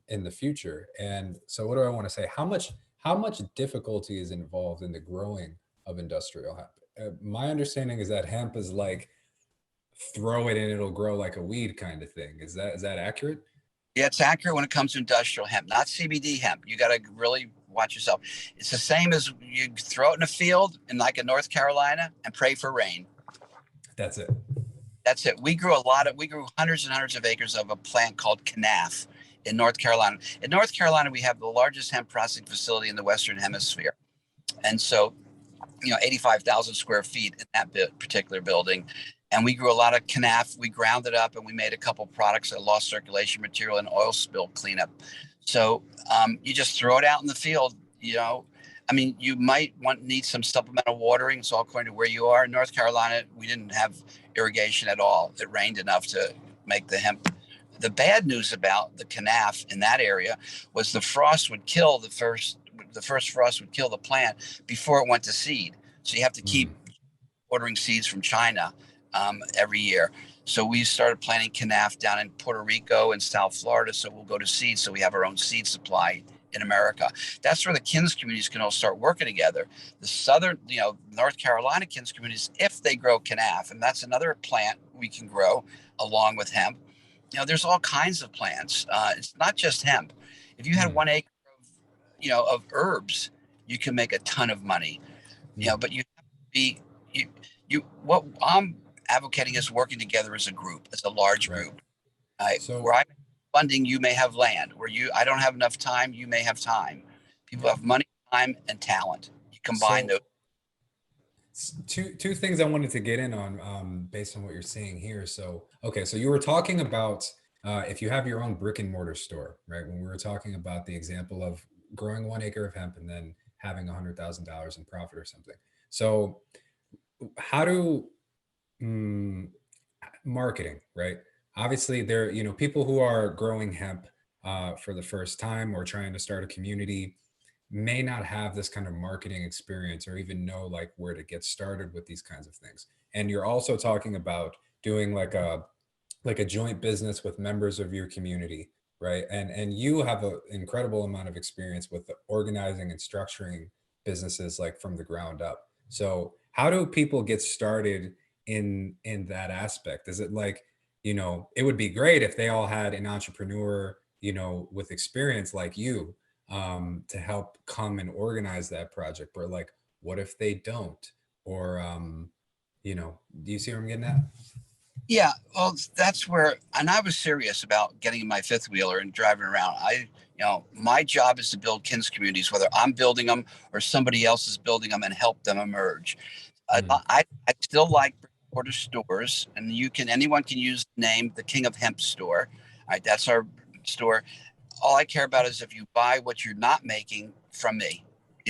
in the future. And so, what do I want to say? How much difficulty is involved in the growing of industrial hemp? My understanding is that hemp is like throw it and it'll grow like a weed kind of thing. Is that accurate? Yeah, it's accurate when it comes to industrial hemp, not CBD hemp. You got to really watch yourself. It's the same as you throw it in a field in like in North Carolina and pray for rain. That's it. That's it. We grew hundreds and hundreds of acres of a plant called canaf in North Carolina. In North Carolina, we have the largest hemp processing facility in the Western Hemisphere. And so 85,000 square feet in that particular building. And we grew a lot of canaf. We ground it up and we made a couple products, a lost circulation material and oil spill cleanup. So you just throw it out in the field. You might need some supplemental watering. So according to where you are in North Carolina, we didn't have irrigation at all. It rained enough to make the hemp. The bad news about the canaf in that area was the frost would kill the first frost would kill the plant before it went to seed. So you have to keep Mm, ordering seeds from China every year. So we started planting canaf down in Puerto Rico and South Florida. So we'll go to seed. So we have our own seed supply in America. That's where the Kins communities can all start working together. The southern, North Carolina Kins communities, if they grow canaf, and that's another plant we can grow along with hemp. There's all kinds of plants. It's not just hemp. If you had mm, 1 acre of herbs, you can make a ton of money. mm. But you have to be you. What I'm advocating is working together as a group, as a large Right. group. Where So I'm funding, you may have land. I don't have enough time, you may have time. People have money, time, and talent. You combine so those. two things I wanted to get in on based on what you're saying here. So okay, so you were talking about if you have your own brick and mortar store, right? When we were talking about the example of growing 1 acre of hemp and then having $100,000 in profit or something. So how do mm, marketing, right? Obviously, there people who are growing hemp for the first time or trying to start a community may not have this kind of marketing experience or even know like where to get started with these kinds of things. And you're also talking about doing like a joint business with members of your community, right? And you have an incredible amount of experience with the organizing and structuring businesses like from the ground up. So how do people get started in that aspect? Is it like, it would be great if they all had an entrepreneur, with experience like you, to help come and organize that project. But like, what if they don't? Or do you see where I'm getting at? Yeah, well, that's where, and I was serious about getting my fifth wheeler and driving around. My job is to build Kins communities, whether I'm building them or somebody else is building them, and help them emerge. Mm, I still like brick and mortar stores, and anyone can use the name the King of Hemp store. All right, that's our store. All I care about is if you buy what you're not making from me.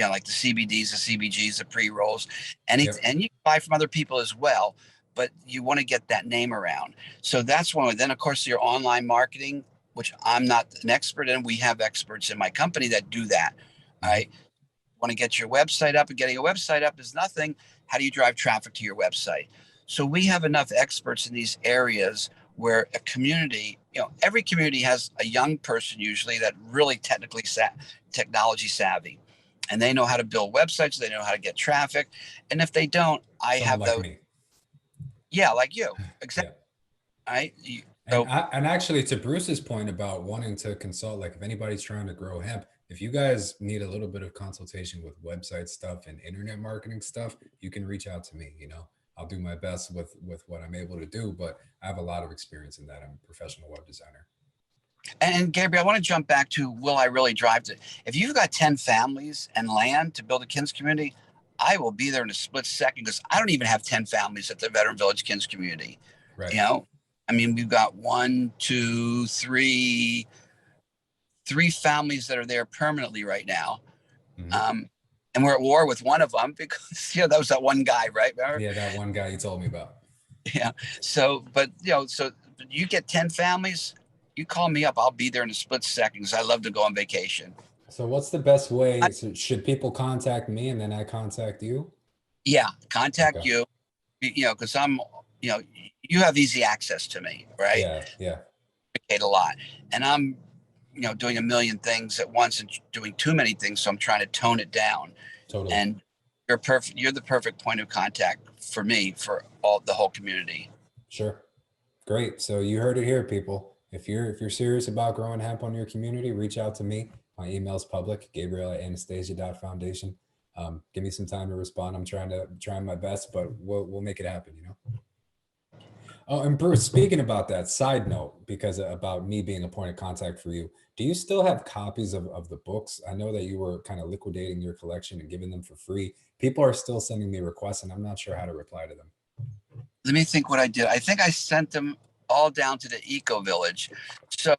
like the CBDs, the CBGs, the pre-rolls, and Yep. and you can buy from other people as well, but you want to get that name around. So that's one. Then of course your online marketing, which I'm not an expert in. We have experts in my company that do that. All Mhm. right. Want to get your website up, and getting a website up is nothing. How do you drive traffic to your website? So we have enough experts in these areas where a community, every community has a young person usually that really technology savvy, and they know how to build websites, they know how to get traffic. And if they don't, I Someone have like those. me. Yeah, like you. Yeah. Exactly. Right. And So and actually, to Bruce's point about wanting to consult, like if anybody's trying to grow hemp, if you guys need a little bit of consultation with website stuff and internet marketing stuff, you can reach out to me. I'll do my best with what I'm able to do, but I have a lot of experience in that. I'm a professional web designer. and Gabriel, I want to jump back to will I really drive to if you've got 10 families and land to build a Kins community, I will be there in a split second because I don't even have 10 families at the Veteran Village Kins community. Right. You know, I mean, we've got one, two, three families that are there permanently right now. Hmm. Um, and we're at war with one of them because that was that one guy, right? Remember? Yeah, that one guy you told me about. Yeah. So, but so you get 10 families, you call me up, I'll be there in a split second because I love to go on vacation. So what's the best I, way? So should people contact me and then I contact you? yeah, contact Okay. you, because you know, you have easy access to me, right? Yeah, yeah, A lot. And I'm, doing a million things at once and doing too many things. So I'm trying to tone it down. totally. And you're perfect. You're the perfect point of contact for me, for the whole community. Sure. Great. So you heard it here, people. If you're serious about growing hemp on your community, reach out to me. My email's public, Gabriel@anastasia.foundation. Give me some time to respond. I'm trying my best, but we'll make it happen. Oh, and Bruce, speaking about that, side note, because about me being a point of contact for you, do you still have copies of the books? I know that you were kind of liquidating your collection and giving them for free. People are still sending me requests, and I'm not sure how to reply to them. Let me think what I did. I think I sent them all down to the Eco Village. So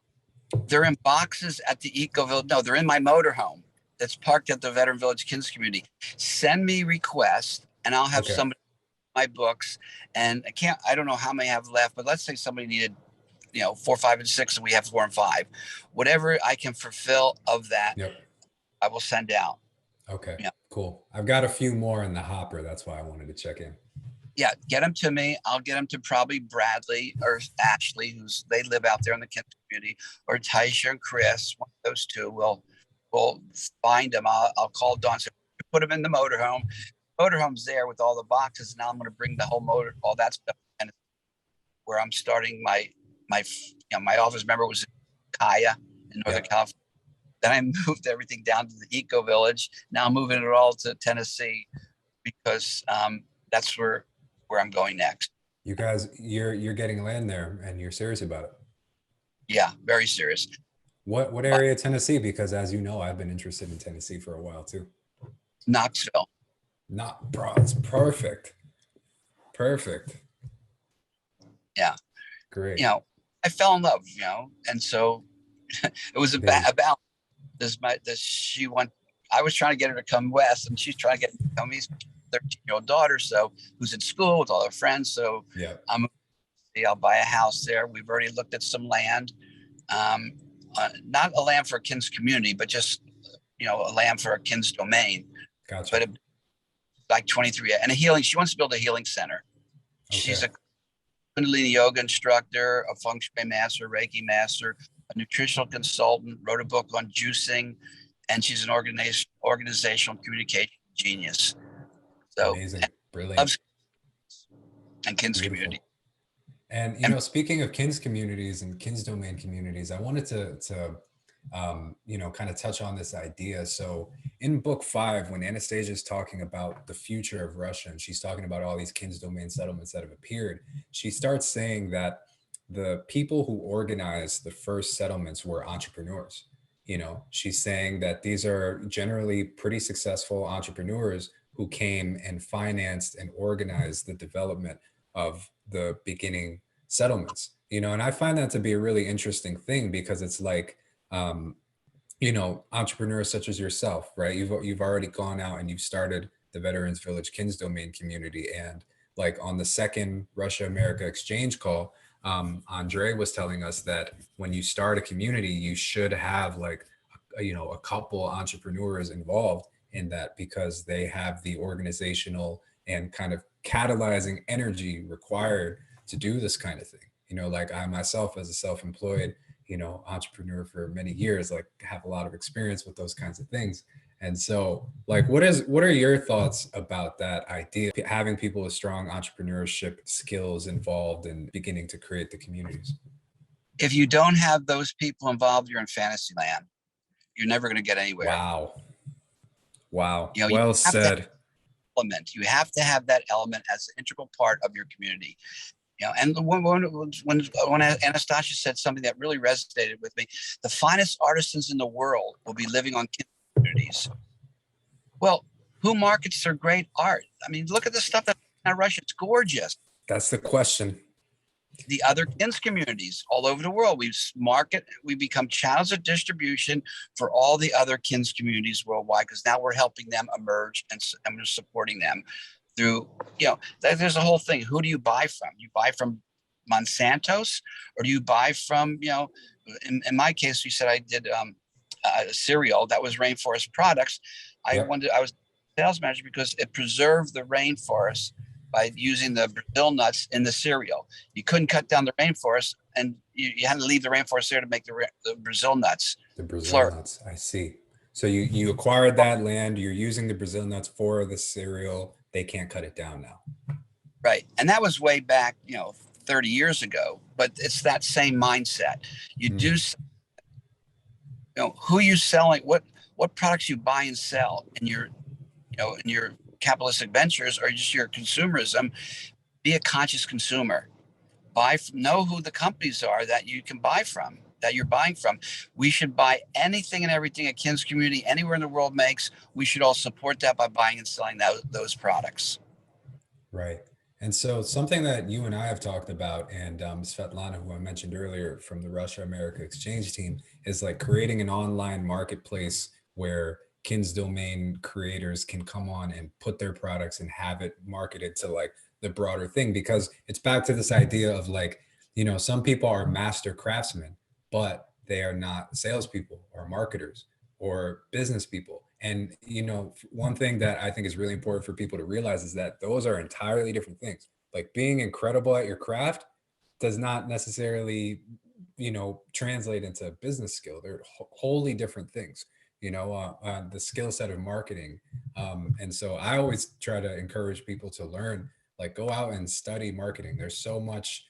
they're in boxes at the Eco Village. No, they're in my motorhome that's parked at the Veteran Village Kids Community. Send me requests and I'll have Okay. somebody my books. And I don't know how many I have left, but let's say somebody needed, 4, 5, and 6, and we have 4 and 5. Whatever I can fulfill of that, Yep. I will send out. Okay. Yeah. Cool. I've got a few more in the hopper. That's why I wanted to check in. Yeah, get them to me. I'll get them to probably Bradley or Ashley, they live out there in the Kent community, or Taisha and Chris. One of those two will find them. I'll call Dawn. So put them in the motorhome. Motorhome's there with all the boxes. Now I'm going to bring the whole all that stuff, and where I'm starting my office. Remember, it was in Kaya in Northern Yep. California. Then I moved everything down to the Eco Village. Now I'm moving it all to Tennessee because that's where I'm going next. You guys, you're getting land there, and you're serious about it. Yeah, very serious. What area of Tennessee? Because as you know, I've been interested in Tennessee for a while too. Knoxville. Not, bro. It's perfect. Perfect. Yeah. Great. I fell in love, and so it was They, about this she went. I was trying to get her to come west, and she's trying to get me to come east. 13-year-old daughter, so who's in school with all her friends. So yeah. I'll buy a house there. We've already looked at some land, not a land for a Kins community, but just a land for a Kins domain. Gotcha. But like 23 and a healing. She wants to build a healing center. Okay. She's a Kundalini yoga instructor, a feng shui master, Reiki master, a nutritional consultant, wrote a book on juicing, and she's an organizational communication genius. So Amazing. Brilliant. loves and Kins Beautiful. community. And speaking of Kins communities and Kins domain communities, I wanted to kind of touch on this idea. So in book 5, when Anastasia is talking about the future of Russia, and she's talking about all these Kins domain settlements that have appeared, she starts saying that the people who organized the first settlements were entrepreneurs. She's saying that these are generally pretty successful entrepreneurs who came and financed and organized the development of the beginning settlements. And I find that to be a really interesting thing because it's like, entrepreneurs such as yourself, right? You've already gone out and you've started the Veterans Village Kins Domain community. And like on the second Russia America exchange call, Andre was telling us that when you start a community, you should have like a couple entrepreneurs involved in that, because they have the organizational and kind of catalyzing energy required to do this kind of thing. Like I myself, as a self-employed entrepreneur for many years, like have a lot of experience with those kinds of things. And so like what are your thoughts about that idea, having people with strong entrepreneurship skills involved in beginning to create the communities? If you don't have those people involved, you're in fantasy land. You're never going to get anywhere. Wow. You Well have to have said. element. You have to have that element as an integral part of your community. And when Anastasia said something that really resonated with me, the finest artisans in the world will be living on communities. Well, who markets their great art? I mean, look at the stuff that's in Russia. It's gorgeous. That's the question. The other KINS communities all over the world, we become channels of distribution for all the other KINS communities worldwide, because now we're helping them emerge and we're supporting them through, there's a whole thing. Who do you buy from? You buy from Monsanto's, or do you buy from, in my case, you said I did a cereal that was rainforest products. Yep. I was sales manager because it preserved the rainforest by using the Brazil nuts in the cereal. You couldn't cut down the rainforest, and you had to leave the rainforest there to make the Brazil nuts. The Brazil nuts, I see. So you acquired that land, you're using the Brazil nuts for the cereal. They can't cut it down now. Right. And that was way back, 30 years ago, but it's that same mindset. You do, who you selling, what products you buy and sell in your capitalistic ventures, or just your consumerism. Be a conscious consumer. Know who the companies are that you can buy from, that you're buying from. We should buy anything and everything a KINS community anywhere in the world makes. We should all support that by buying and selling those products. Right. And so something that you and I have talked about, and Svetlana, who I mentioned earlier from the Russia America exchange team, is like creating an online marketplace where KINS domain creators can come on and put their products and have it marketed to like the broader thing, because it's back to this idea of like, some people are master craftsmen, but they are not salespeople or marketers or business people. And, one thing that I think is really important for people to realize is that those are entirely different things. Like being incredible at your craft does not necessarily, translate into business skill. They're wholly different things. The skill set of marketing. And so I always try to encourage people to learn, like go out and study marketing. There's so much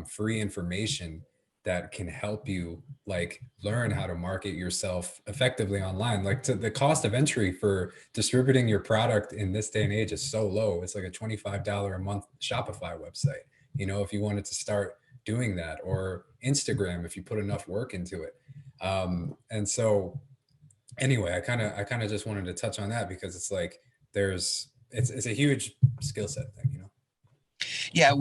free information that can help you like learn how to market yourself effectively online. Like the cost of entry for distributing your product in this day and age is so low. It's like a $25 a month Shopify website, if you wanted to start doing that, or Instagram, if you put enough work into it. And so anyway, I kind of just wanted to touch on that, because it's like it's a huge skill set thing, Yeah,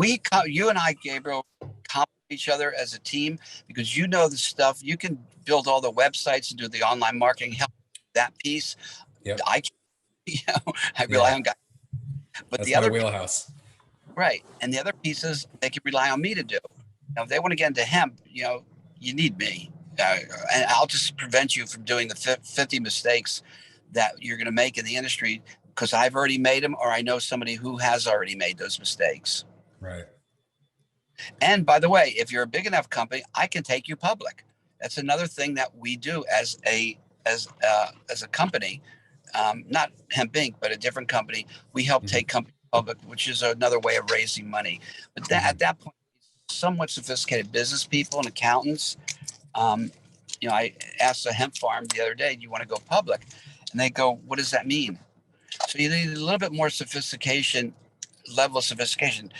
you and I, Gabriel, complement each other as a team, because the stuff. You can build all the websites and do the online marketing, help that piece. Yep. I rely on guys, but that's the my other wheelhouse. Right, and the other pieces they can rely on me to do. If they want to get into hemp, you need me. And I'll just prevent you from doing the 50 mistakes that you're going to make in the industry, because I've already made them, or I know somebody who has already made those mistakes. Right. And by the way, if you're a big enough company, I can take you public. That's another thing that we do as a company, not Hemp Inc., but a different company. We help take companies public, which is another way of raising money. But at that point, somewhat sophisticated business people and accountants. I asked a hemp farm the other day, do you want to go public? And they go, what does that mean? So you need a little bit more level of sophistication.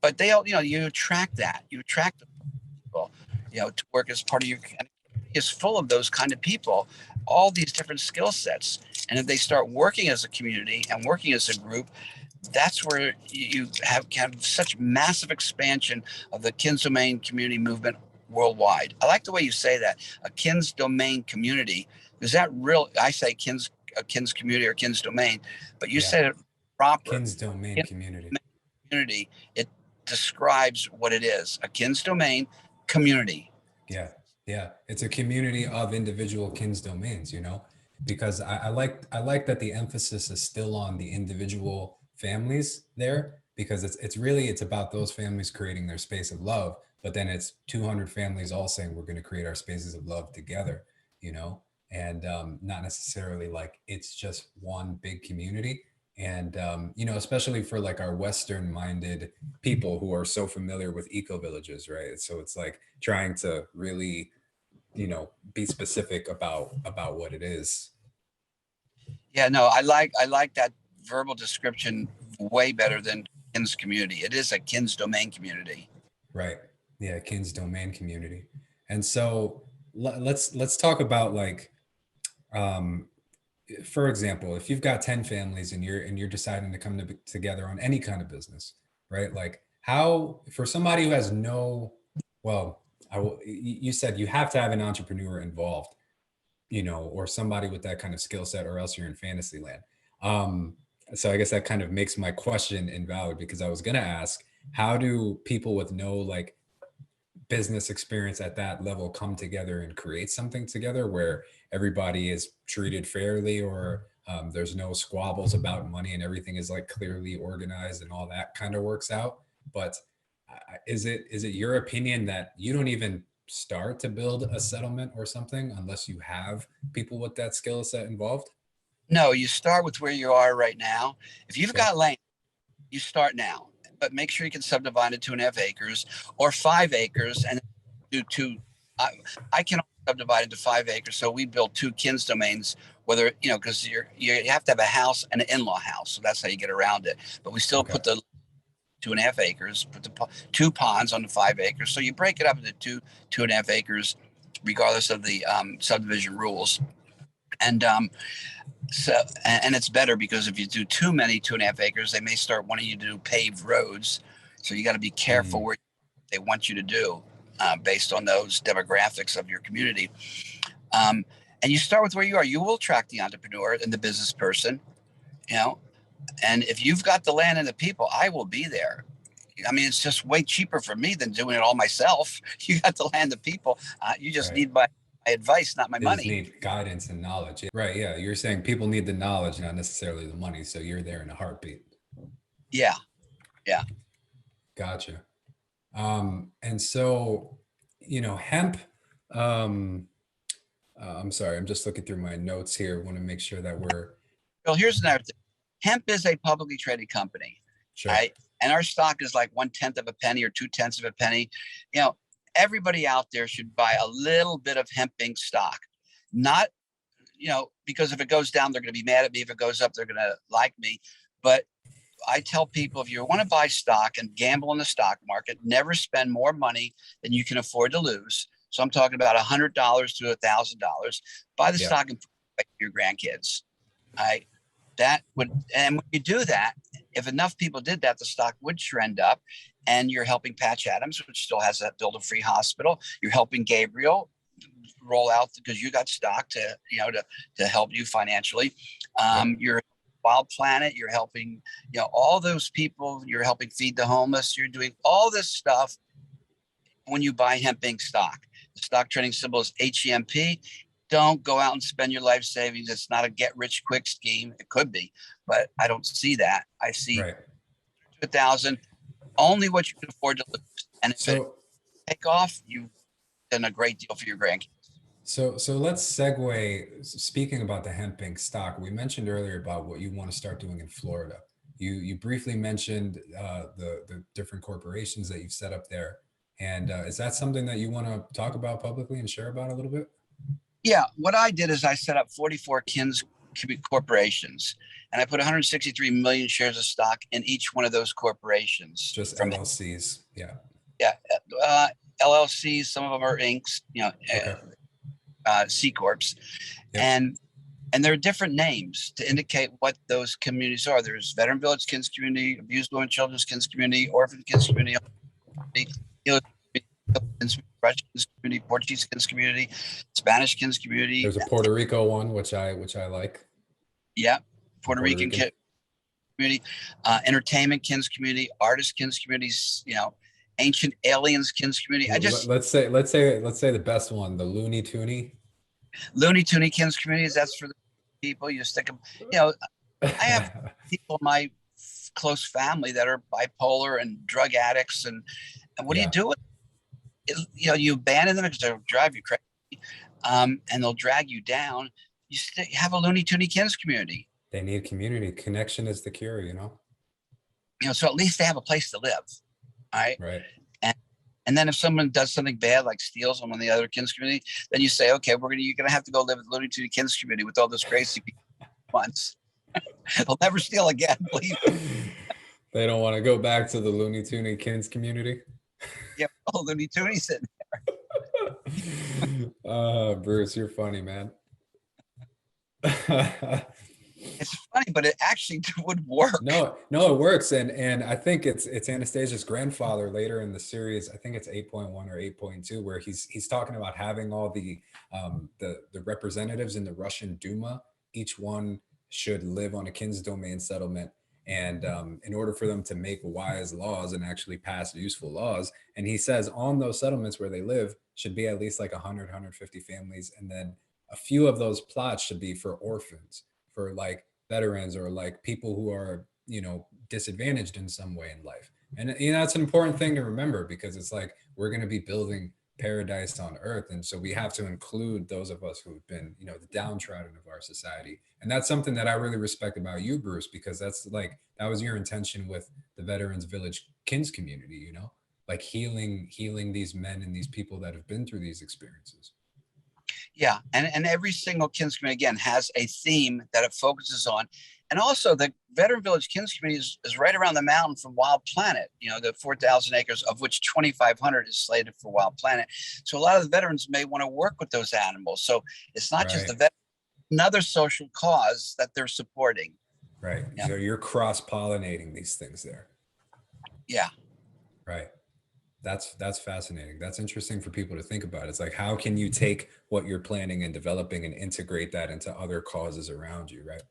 But you attract that. You attract the people, to work as part of your community. Is full of those kind of people, all these different skill sets. And if they start working as a community and working as a group, that's where you have such massive expansion of the KINS domain community movement worldwide. I like the way you say that, a kin's domain community. Is that real? I say a kin's community or kin's domain, but you said it proper. Kin's domain Kin's community. community. It describes what it is, a kin's domain community. Yeah. Yeah. It's a community of individual kin's domains, because I like that the emphasis is still on the individual families there, because it's about those families creating their space of love, but then it's 200 families all saying we're going to create our spaces of love together, and not necessarily like it's just one big community. And especially for like our Western minded people who are so familiar with eco villages, right? So it's like trying to really be specific about what it is. Yeah, no, I like that verbal description way better than kin's community. It is a kin's domain community. Right. Yeah, kin's domain community. And so let's talk about like for example, if you've got 10 families and you're deciding to come together on any kind of business, right? Like how, for somebody who has you said you have to have an entrepreneur involved, or somebody with that kind of skill set, or else you're in fantasy land. So I guess that kind of makes my question invalid, because I was going to ask, how do people with no like business experience at that level come together and create something together where everybody is treated fairly, or there's no squabbles about money and everything is like clearly organized and all that kind of works out? But is it your opinion that you don't even start to build a settlement or something unless you have people with that skill set involved? No, you start with where you are right now. If you've got land, you start now, but make sure you can subdivide it 2.5 acres or 5 acres and do two. I can subdivide into 5 acres. So we built 2 kin's domains, whether, because you have to have a house and an in-law house. So that's how you get around it. But we still put the 2.5 acres, put the 2 ponds on the 5 acres. So you break it up into 2.5 acres, regardless of the subdivision rules. And and it's better, because if you do too many 2.5 acres, they may start wanting you to do paved roads. So you got to be careful where they want you to do based on those demographics of your community. And you start with where you are. You will attract the entrepreneur and the business person, and if you've got the land and the people, I will be there. I mean, it's just way cheaper for me than doing it all myself. You got the land, the people. You just need my advice, not my money. Need guidance and knowledge. Right. Yeah. You're saying people need the knowledge, not necessarily the money. So you're there in a heartbeat. Yeah. Yeah. Gotcha. And so, hemp, I'm sorry, I'm just looking through my notes here. I want to make sure that well, here's another thing. Hemp is a publicly traded company. Sure. Right? And our stock is like 1/10 of a penny or 2/10 of a penny. Everybody out there should buy a little bit of Hemp Inc. stock. Not, because if it goes down, they're going to be mad at me. If it goes up, they're going to like me. But I tell people, if you want to buy stock and gamble in the stock market, never spend more money than you can afford to lose. So I'm talking about $100 to $1,000. Buy the stock and put it for your grandkids. And when you do that, if enough people did that, the stock would trend up. And you're helping Patch Adams, which still has that build a free hospital. You're helping Gabriel roll out because you got stock to help you financially. You're Wild Planet. You're helping, all those people. You're helping feed the homeless. You're doing all this stuff when you buy Hemp Inc. stock. The stock trading symbol is HEMP. Don't go out and spend your life savings. It's not a get rich quick scheme. It could be, but I don't see that. I see 2,000. Only what you can afford to lose. And if it take off, you've done a great deal for your grandkids. So let's segue. Speaking about the Hemp Inc. stock, we mentioned earlier about what you want to start doing in Florida. You briefly mentioned the different corporations that you've set up there. And is that something that you want to talk about publicly and share about a little bit? Yeah, what I did is I set up 44 kin's corporations, and I put 163 million shares of stock in each one of those corporations. Just from LLCs, yeah. Yeah, LLCs. Some of them are Incs, C corps, and there are different names to indicate what those communities are. There's Veteran Village Kin's Community, Abused Women and Children's Kin's Community, Orphan Kin's Community, Russian Kins community, Portuguese Kins community, Spanish Kins community. There's a Puerto Rico one, which I like. Yeah, The Puerto Puerto Rican Rican. community, entertainment Kins community, artist Kins communities, ancient aliens Kins community. Let's say the best one, the Looney Tooney. Looney Tuny Kins communities, that's for the people. You stick them, I have people in my close family that are bipolar and drug addicts, and what do you Yeah, do with it? You abandon them because they'll drive you crazy, and they'll drag you down. You have a Looney Tuny Kins community. they need community. Connection is the cure, So at least they have a place to live. All right. Right. And then if someone does something bad, like steals from one of the other Kins community, then you say, okay, you're gonna have to go live with Looney Tuny Kins community with all this crazy people once. They'll never steal again, believe me. They don't want to go back to the Looney Tuny Kins community. Yeah, all Looney Tuny's in. Bruce, you're funny, man. It's funny, but it actually would work. No, it works, and I think it's Anastasia's grandfather later in the series. I think it's 8.1 or 8.2, where he's talking about having all the representatives in the Russian Duma. Each one should live on a Kins domain settlement, and in order for them to make wise laws and actually pass useful laws, and he says on those settlements where they live should be at least like 150 families, and then a few of those plots should be for orphans, for like veterans, or like people who are disadvantaged in some way in life. And that's an important thing to remember, because it's like we're going to be building paradise on earth, and so we have to include those of us who've been the downtrodden of our society. And that's something that I really respect about you, Bruce, because that was your intention with the Veterans Village Kins community, like healing these men and these people that have been through these experiences. Yeah, and every single Kins community, again, has a theme that it focuses on. And also the Veteran Village Kins community is right around the mountain from Wild Planet, the 4,000 acres, of which 2,500 is slated for Wild Planet. So a lot of the veterans may want to work with those animals. So it's not just the another social cause that they're supporting. Right. Yeah. So you're cross-pollinating these things there. Yeah. Right. That's fascinating. That's interesting for people to think about. It's like, how can you take what you're planning and developing and integrate that into other causes around you, right?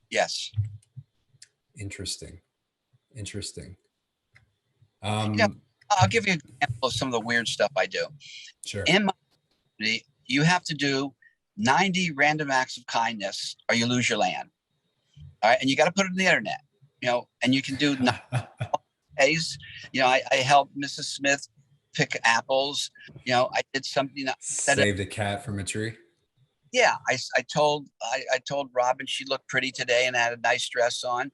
Yes. Interesting. I'll give you an example of some of the weird stuff I do. Sure. In my community, you have to do 90 random acts of kindness or you lose your land. All right. And you got to put it on the internet, and you can do days. I helped Mrs. Smith pick apples. I did something that saved a cat from a tree. Yeah, I told Robin she looked pretty today and had a nice dress on.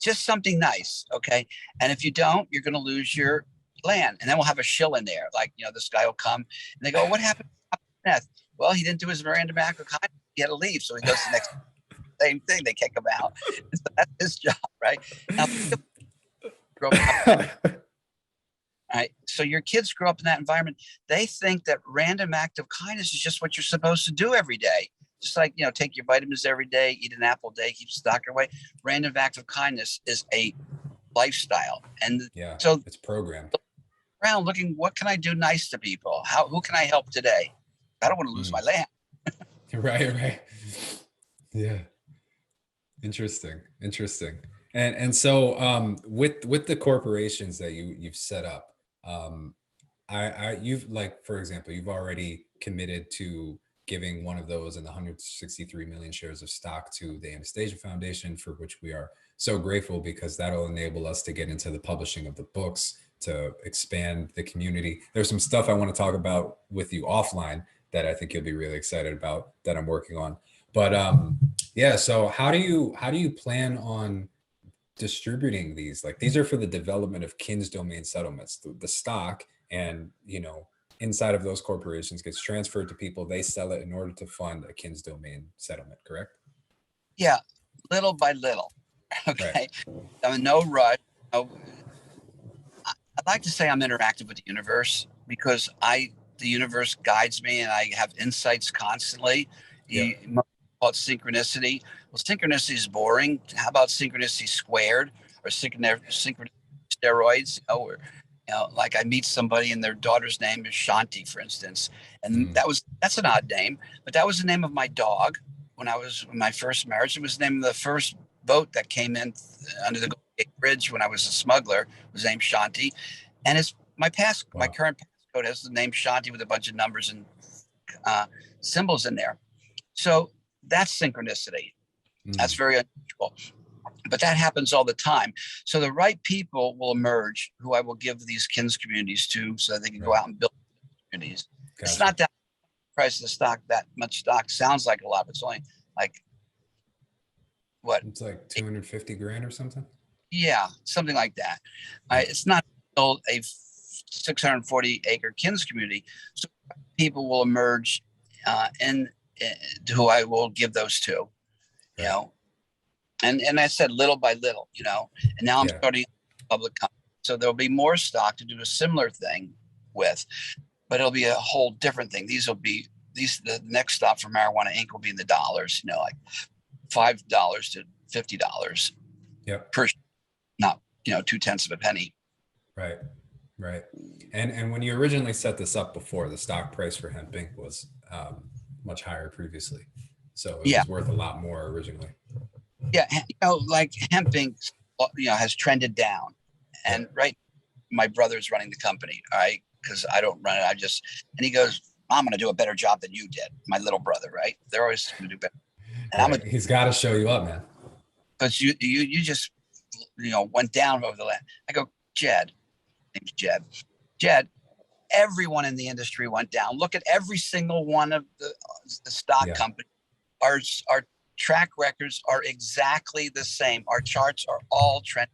Just something nice, okay? And if you don't, you're going to lose your land. And then we'll have a shill in there. Like, this guy will come and they go, what happened to Smith? Well, he didn't do his random act of kindness. He had to leave. So he goes to the next same thing. They kick him out. So that's his job, right? Now, all right. So your kids grow up in that environment. They think that random act of kindness is just what you're supposed to do every day. Just like, take your vitamins every day, eat an apple a day, keeps the doctor away. Random act of kindness is a lifestyle. And so it's programmed. Around looking, what can I do nice to people? Who can I help today? I don't want to lose my land. Right. Yeah. Interesting. And so with the corporations that you've set up, you've, like, for example, you've already committed to giving one of those and the 163 million shares of stock to the Anastasia Foundation, for which we are so grateful, because that'll enable us to get into the publishing of the books, to expand the community. There's some stuff I want to talk about with you offline that I think you'll be really excited about, that I'm working on. But so how do you plan on distributing these? Like, these are for the development of Kins domain settlements. The stock, and inside of those corporations, gets transferred to people. They sell it in order to fund a Kins domain settlement, correct? Yeah, little by little. Okay. Right. I'm in no rush. I'd like to say I'm interactive with the universe, because the universe guides me and I have insights constantly. Yeah. You call it synchronicity. Well, synchronicity is boring. How about synchronicity squared, or synchronicity steroids? Like I meet somebody and their daughter's name is Shanti, for instance, and Mm. that's an odd name, but that was the name of my dog when I was in my first marriage. It was the name of the first boat that came in under the Golden Gate Bridge when I was a smuggler. It was named Shanti, and it's my Wow. current passcode has the name Shanti with a bunch of numbers and uh, symbols in there. So that's synchronicity. That's Mm. very unusual, but that happens all the time. So the right people will emerge who I will give these kins communities to so that they can go Right. out and build communities. It's Gotcha. not that price of the stock, that much stock sounds like a lot, but it's only like what? It's like 250 grand or something. Yeah, something like that. Yeah. It's not a 640-acre kins community. So people will emerge in who I will give those to, you Right. know, and I said little by little, and now I'm Yeah. starting public company. So there'll be more stock to do a similar thing with, but it'll be a whole different thing. The next stop for Marijuana Inc. will be in the dollars, like $5 to $50 Yep. per, not 2/10 of a penny. Right. Right. And when you originally set this up before, the stock price for Hemp Inc. was much higher previously. So it Yeah. was worth a lot more originally. Yeah. Like Hemp Inc. Has trended down. And Yep. right, my brother's running the company. All right. Because I don't run it. And he goes, I'm going to do a better job than you did. My little brother, right? They're always going to do better. And I'm Right. He's got to show you up, man. because you just went down over the land. I go, Jed, name's Jed, everyone in the industry went down. Look at every single one of the stock Yeah. companies. Our track records are exactly the same. Our charts are all trend.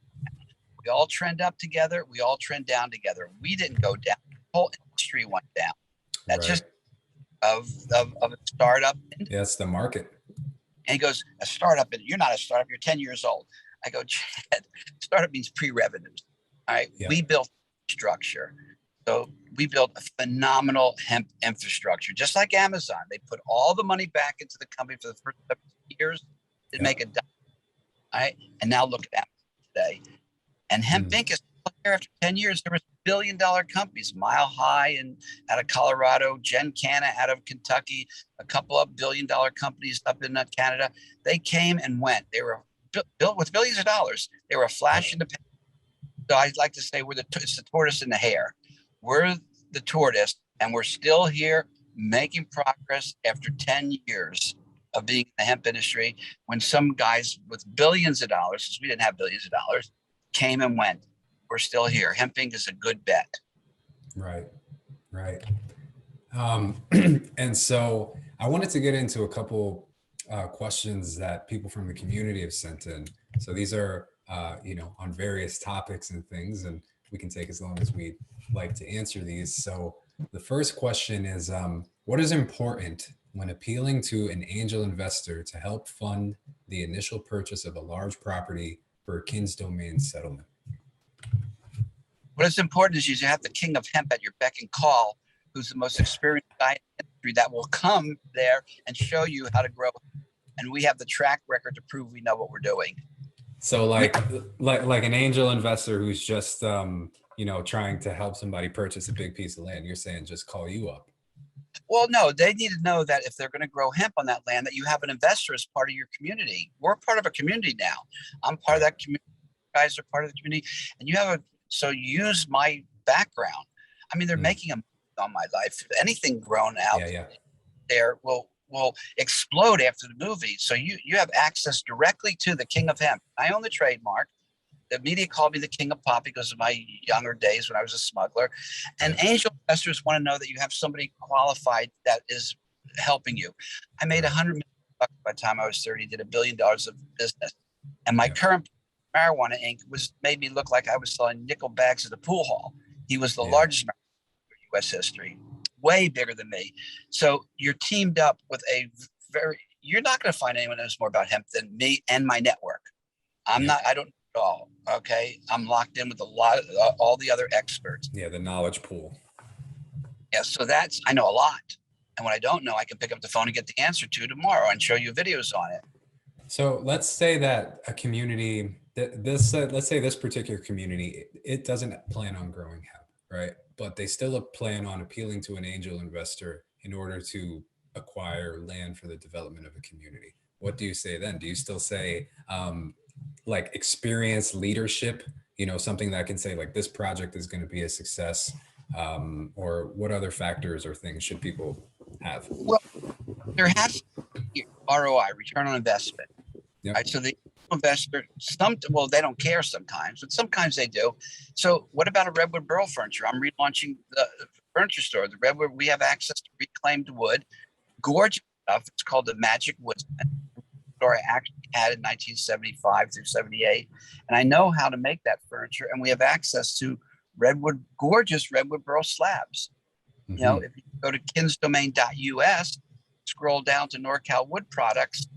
We all trend up together. We all trend down together. We didn't go down. The whole industry went down. That's Right. just of a startup. Yeah, it's the market. And he goes, a startup, and you're not a startup, you're 10 years old. I go, Chad, startup means pre-revenues. All right. Yeah. We built structure. So we built a phenomenal hemp infrastructure, just like Amazon. They put all the money back into the company for the first 7 years to make a dime. All right. And now look at Amazon today. And Hemp Inc. is here after 10 years. There was billion-dollar companies, Mile High and out of Colorado, Gen Canna out of Kentucky, a couple of billion-dollar companies up in Canada. They came and went. They were built with billions of dollars. They were a flash in the pan. So I'd like to say it's the tortoise and the hare. We're the tortoise, and we're still here making progress after 10 years of being in the hemp industry when some guys with billions of dollars, because we didn't have billions of dollars, came and went. We're still here. Hemp Inc. is a good bet. Right. Right. And so I wanted to get into a couple questions that people from the community have sent in. So these are, on various topics and things, and we can take as long as we'd like to answer these. So the first question is, what is important when appealing to an angel investor to help fund the initial purchase of a large property for a Kins domain settlement? What is important is you have the King of Hemp at your beck and call, who's the most experienced guy in the industry that will come there and show you how to grow. And we have the track record to prove we know what we're doing. So like an angel investor who's just trying to help somebody purchase a big piece of land, you're saying just call you up. Well, no, they need to know that if they're going to grow hemp on that land, that you have an investor as part of your community. We're part of a community now. I'm part of that community. You guys are part of the community, and you have so use my background. I mean, they're making a on my life. Anything grown out there will explode after the movie. So you have access directly to the King of Hemp. I own the trademark. The media called me the King of Pop because of my younger days when I was a smuggler. And angel investors want to know that you have somebody qualified that is helping you. I made $100 million by the time I was 30, did $1 billion of business. And my current Marijuana Inc. made me look like I was selling nickel bags at the pool hall. He was the largest marijuana in U.S. history, way bigger than me. So you're teamed up with you're not going to find anyone that knows more about hemp than me and my network. I don't know at all. Okay. I'm locked in with all the other experts. Yeah. The knowledge pool. Yeah. So I know a lot. And when I don't know, I can pick up the phone and get the answer to tomorrow and show you videos on it. So let's say that a community, let's say this particular community, it doesn't plan on growing hemp. right? But they still plan on appealing to an angel investor in order to acquire land for the development of a community. What do you say then? Do you still say like experienced leadership, something that can say like this project is going to be a success? Or what other factors or things should people have? Well, there has to be ROI, return on investment. Yep. Right. So the investor, well, they don't care sometimes, but sometimes they do. So what about a Redwood Burl furniture? I'm relaunching the furniture store. The Redwood, we have access to reclaimed wood, gorgeous stuff. It's called the Magic Woodsman store. I actually had in 1975 through 78. And I know how to make that furniture. And we have access to gorgeous Redwood Burl slabs. Mm-hmm. If you go to kinsdomain.us, scroll down to NorCal Wood Products,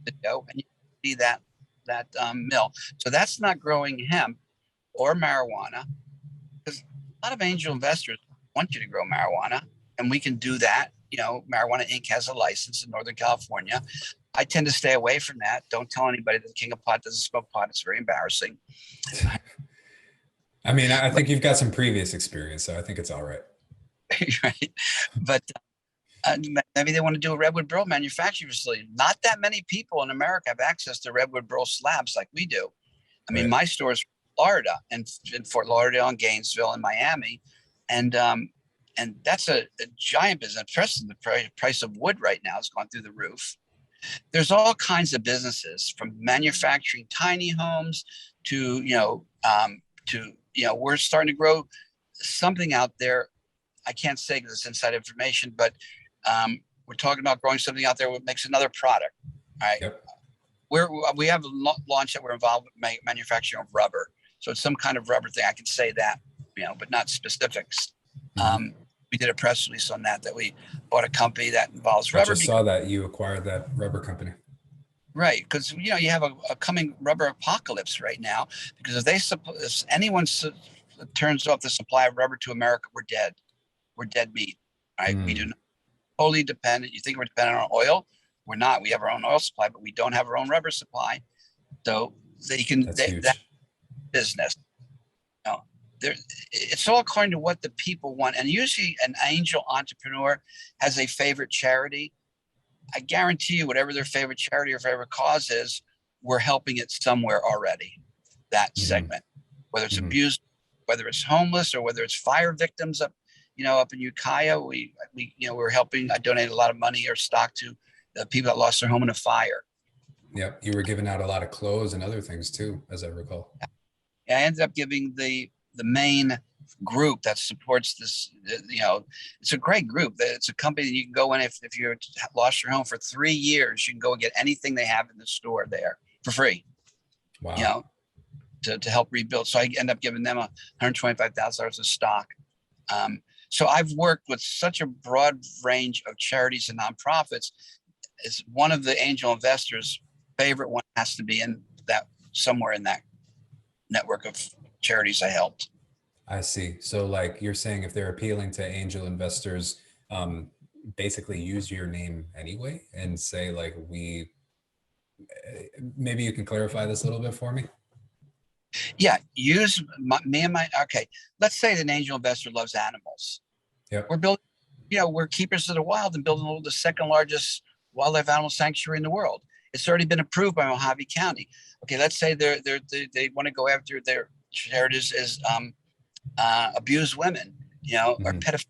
and you see that mill. So that's not growing hemp or marijuana, because a lot of angel investors want you to grow marijuana, and we can do that. Marijuana Inc. has a license in Northern California. I tend to stay away from that. Don't tell anybody that the King of Pot doesn't smoke pot. It's very embarrassing. I mean, I think you've got some previous experience, so I think it's all right. Right. But maybe they want to do a Redwood Burl manufacturing facility. Not that many people in America have access to Redwood Burl slabs like we do. I mean, my store's in Florida, and in Fort Lauderdale and Gainesville and Miami. And that's a giant business. Preston, the price of wood right now has gone through the roof. There's all kinds of businesses, from manufacturing tiny homes to, we're starting to grow something out there. I can't say because it's inside information, but we're talking about growing something out there that makes another product. Right. Yep. We have a launch that we're involved with manufacturing of rubber. So it's some kind of rubber thing. I can say that, but not specifics. Mm-hmm. We did a press release on that we bought a company that involves rubber. I just saw that you acquired that rubber company. Right. Because, you have a coming rubber apocalypse right now, because if anyone turns off the supply of rubber to America, we're dead. We're dead meat. Right. We do not totally dependent. You think we're dependent on oil? We're not. We have our own oil supply, but we don't have our own rubber supply. So that business. It's all according to what the people want. And usually an angel entrepreneur has a favorite charity. I guarantee you, whatever their favorite charity or favorite cause is, we're helping it somewhere already. That segment, whether it's abused, whether it's homeless, or whether it's fire victims up in Ukiah, we're helping. I donated a lot of money or stock to the people that lost their home in a fire. Yeah, you were giving out a lot of clothes and other things too, as I recall. Yeah, I ended up giving the main group that supports this. It's a great group. It's a company that you can go in if you lost your home for 3 years. You can go and get anything they have in the store there for free. Wow. To help rebuild. So I end up giving them $125,000 of stock. So I've worked with such a broad range of charities and nonprofits. It's one of the angel investors' favorite one has to be in that, somewhere in that network of charities I helped. I see. So like you're saying, if they're appealing to angel investors, basically use your name anyway and say like, maybe you can clarify this a little bit for me. Yeah, use okay. Let's say an angel investor loves animals. Yep. We're building, we're keepers of the wild and building the second largest wildlife animal sanctuary in the world. It's already been approved by Mojave County. Okay, let's say they want to go after their charities is abused women, or pedophilia.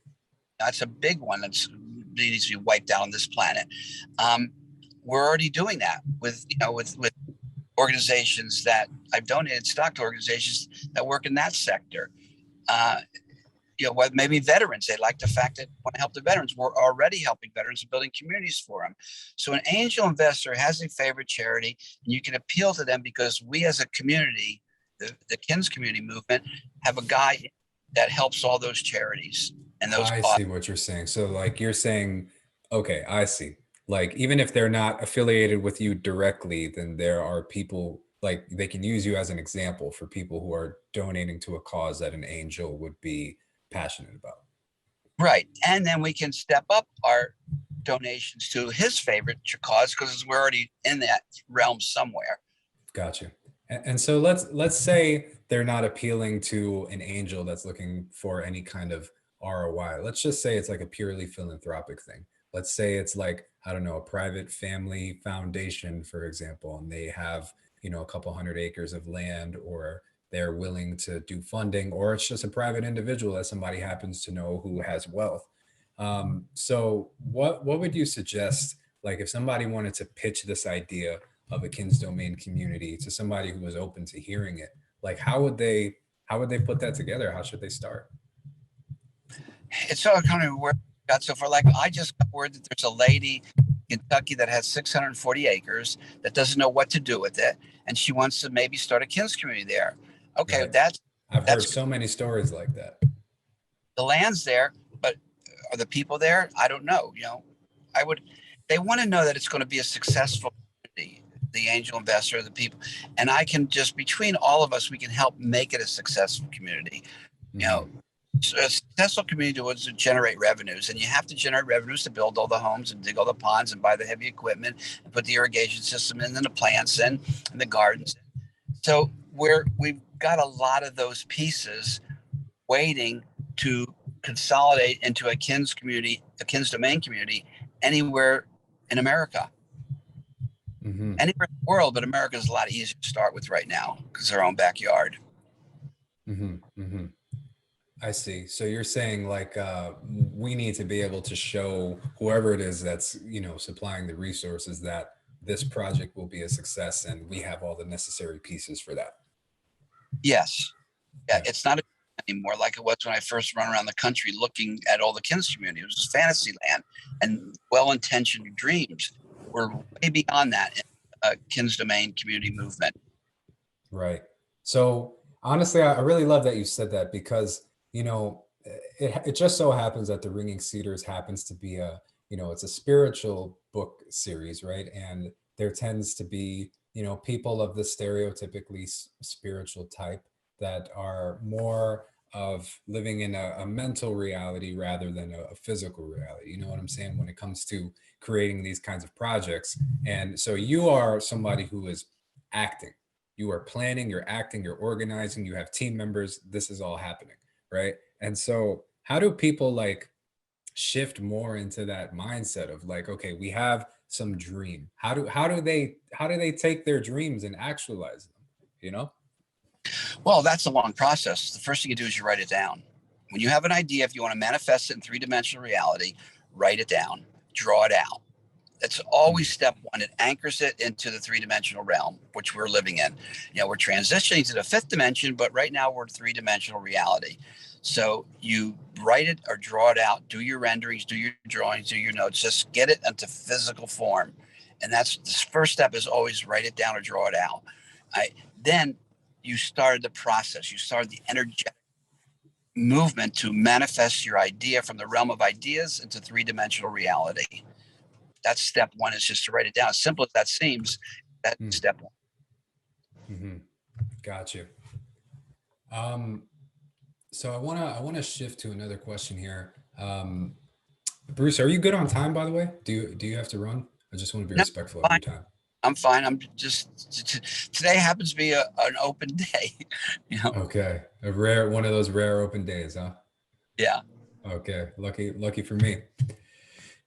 That's a big one that needs to be wiped out on this planet. We're already doing that with organizations that I've donated stock to, organizations that work in that sector. Maybe veterans, they like the fact that want to help the veterans. We're already helping veterans and building communities for them. So an angel investor has a favorite charity, and you can appeal to them because we as a community, the KINS community movement, have a guy that helps all those charities. And those I see what you're saying. So like you're saying, okay, I see. Like even if they're not affiliated with you directly, then there are people, like they can use you as an example for people who are donating to a cause that an angel would be passionate about. Right. And then we can step up our donations to his favorite cause because we're already in that realm somewhere. Gotcha. And so let's say they're not appealing to an angel that's looking for any kind of ROI. Let's just say it's like a purely philanthropic thing. Let's say it's like, I don't know, a private family foundation, for example, and they have, a couple hundred acres of land, or they're willing to do funding, or it's just a private individual that somebody happens to know who has wealth. So what would you suggest, like if somebody wanted to pitch this idea of a Kins domain community to somebody who was open to hearing it, like how would they put that together? How should they start? It's all kind of where it got so far. Like I just got word that there's a lady in Kentucky that has 640 acres that doesn't know what to do with it, and she wants to maybe start a Kins community there. Okay, Right. that's I've heard that's so many stories like that. the land's there, but are the people there? I don't know. I would. They want to know that it's going to be a successful community, the angel investor, the people, and I can just between all of us, we can help make it a successful community. You know, Hmm. a successful community was to generate revenues, and you have to generate revenues to build all the homes and dig all the ponds and buy the heavy equipment and put the irrigation system in and the plants in and the gardens. So we've got a lot of those pieces waiting to consolidate into a Kins community, a Kins domain community anywhere in America, Hmm. anywhere in the world. But America is a lot easier to start with right now because their own backyard. Hmm. Hmm. I see. So you're saying like we need to be able to show whoever it is that's, supplying the resources that this project will be a success and we have all the necessary pieces for that. Yes. Yeah, Yeah. it's not anymore like it was when I first run around the country looking at all the Kins community. It was just fantasy land and well-intentioned dreams. We're way beyond that in Kins domain community movement. Right. So honestly, I really love that you said that because, it just so happens that the Ringing Cedars happens to be it's a spiritual book series, right? And there tends to be, people of the stereotypically spiritual type that are more of living in a mental reality rather than a physical reality. You know what I'm saying? When it comes to creating these kinds of projects. And so you are somebody who is acting, you are planning, you're acting, you're organizing, you have team members, this is all happening, right? And so how do people like shift more into that mindset of like, okay, we have some dream, how do they take their dreams and actualize them, you know? Well, that's a long process. The first thing you do is you write it down. When you have an idea, if you want to manifest it in three-dimensional reality, write it down, draw it out. That's always Mm, step one. It anchors it into the three-dimensional realm, which we're living in. We're transitioning to the fifth dimension, but right now we're three-dimensional reality. So you write it or draw it out, do your renderings, do your drawings, do your notes, just get it into physical form. And that's the first step is always write it down or draw it out. Then you started the process. You started the energetic movement to manifest your idea from the realm of ideas into three-dimensional reality. That's step one, is just to write it down. As simple as that seems, that's mm, step one. mm-hmm. Got you. um so I want to shift to another question here. Bruce, are you good on time, by the way? Do you have to run? I just want to be No, respectful of fine. your time. I'm fine. I'm just today happens to be an open day. you know. Okay, a rare one of those rare open days, huh? Yeah. Okay, lucky for me.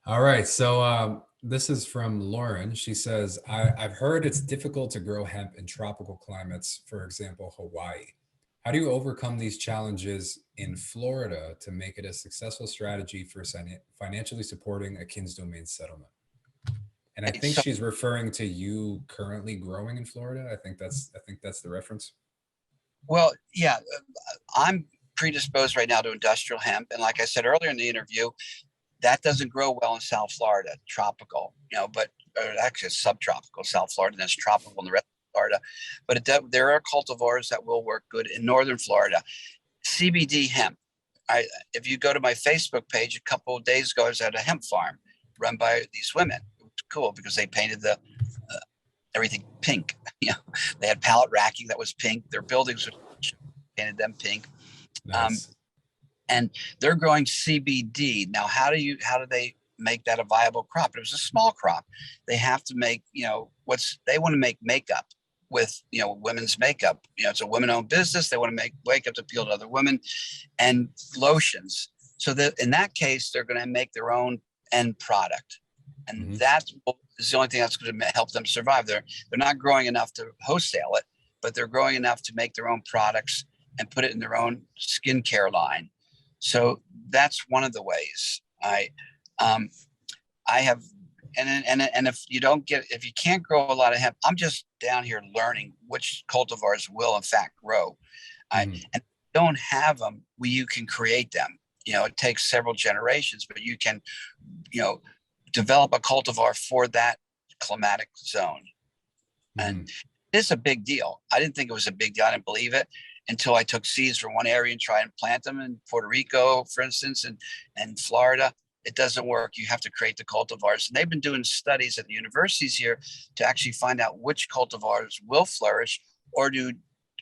All right, so this is from Lauren. She says, I've heard it's difficult to grow hemp in tropical climates, for example, Hawaii. How do you overcome these challenges in Florida to make it a successful strategy for financially supporting a Kins domain settlement? And I think So she's referring to you currently growing in Florida. I think that's the reference. well, yeah. I'm predisposed right now to industrial hemp, and like I said earlier in the interview, that doesn't grow well in South Florida, tropical. But actually it's subtropical South Florida, and it's tropical in the rest of Florida. But there are cultivars that will work good in northern Florida. CBD hemp. If you go to my Facebook page, a couple of days ago, I was at a hemp farm run by these women. It was cool because they painted everything pink. They had pallet racking that was pink. Their buildings were painted them pink, um, Nice. and they're growing CBD. Now, how do they make that a viable crop? It was a small crop. They have to make they want to make makeup. with, women's makeup. It's a women-owned business. They want to make makeup to appeal to other women, and lotions. So that in that case, they're going to make their own end product, and that is the only thing that's going to help them survive. They're not growing enough to wholesale it, but they're growing enough to make their own products and put it in their own skincare line. So that's one of the ways I have. And if you can't grow a lot of hemp, I'm just down here learning which cultivars will in fact grow. And don't have them where you can create them. It takes several generations, but you can, develop a cultivar for that climatic zone. And it's a big deal. I didn't think it was a big deal. I didn't believe it until I took seeds from one area and tried and plant them in Puerto Rico, for instance, and Florida. It doesn't work. You have to create the cultivars. And they've been doing studies at the universities here to actually find out which cultivars will flourish, or to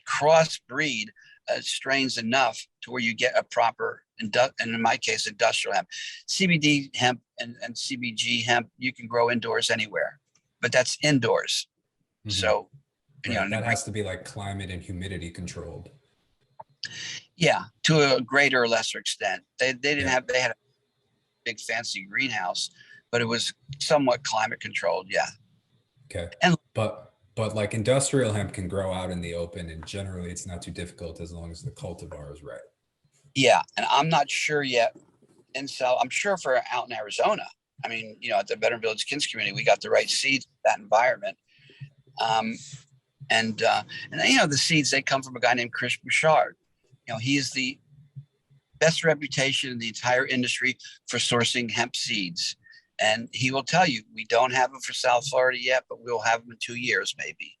crossbreed strains enough to where you get a proper, and in my case, industrial hemp. CBD hemp and CBG hemp, you can grow indoors anywhere, but that's indoors. So, right. That has to be like climate and humidity controlled. Yeah, to a greater or lesser extent. They didn't have, they had a big fancy greenhouse, but it was somewhat climate controlled. Yeah. Okay. But like industrial hemp can grow out in the open, and generally it's not too difficult as long as the cultivar is right. Yeah. And I'm not sure yet. And so I'm sure for out in Arizona, I mean, at the Veteran Village Kids community, we got the right seeds for that environment. The seeds, they come from a guy named Chris Bouchard. He's the best reputation in the entire industry for sourcing hemp seeds. And he will tell you, we don't have them for South Florida yet, but we'll have them in 2 years, maybe.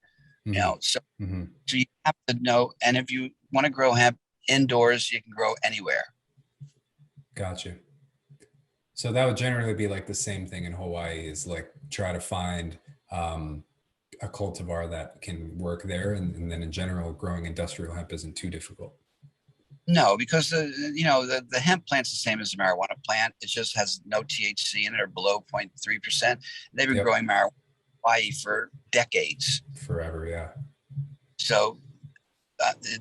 So you have to know. And if you want to grow hemp indoors, you can grow anywhere. Gotcha. So that would generally be like the same thing in Hawaii, is like try to find a cultivar that can work there. And then in general, growing industrial hemp isn't too difficult. No, because the hemp plant's the same as the marijuana plant. It just has no THC in it, or below 0.3%. They've been growing marijuana in Hawaii for decades. Forever, yeah. So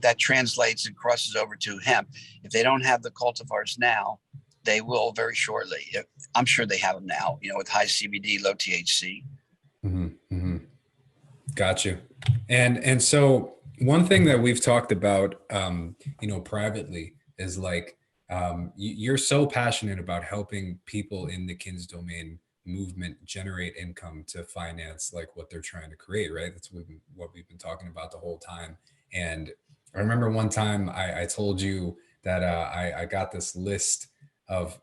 that translates and crosses over to hemp. If they don't have the cultivars now, they will very shortly. I'm sure they have them now, with high CBD, low THC. Got you. And so one thing that we've talked about, privately is like, you're so passionate about helping people in the Kins domain movement generate income to finance like what they're trying to create, right? That's what we've been talking about the whole time. And I remember one time I told you that I got this list of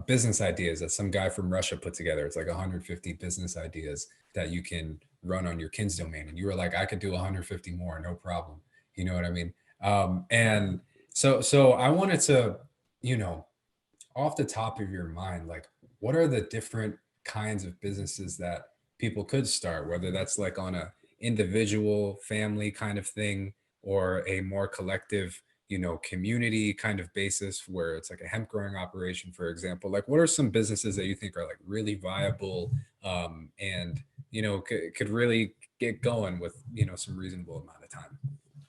business ideas that some guy from Russia put together. It's like 150 business ideas that you can run on your Kins domain. And you were like, I could do 150 more, no problem. You know what I mean? And so I wanted to, off the top of your mind, like, what are the different kinds of businesses that people could start, whether that's like on a individual family kind of thing, or a more collective, community kind of basis where it's like a hemp growing operation, for example? Like, what are some businesses that you think are like really viable, and, could really get going with, some reasonable amount of time?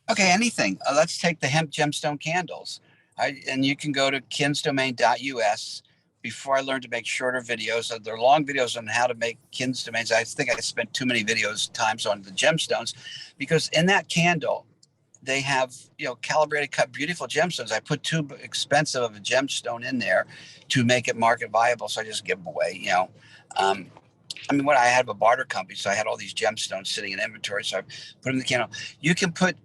Okay, anything. Let's take the hemp gemstone candles. And you can go to kinsdomain.us. Before I learned to make shorter videos, they're long videos on how to make Kins domains. I think I spent too many times on the gemstones, because in that candle, they have, calibrated cut beautiful gemstones. I put too expensive of a gemstone in there to make it market viable, so I just give them away. I had a barter company, so I had all these gemstones sitting in inventory, so I put them in the candle. You can put,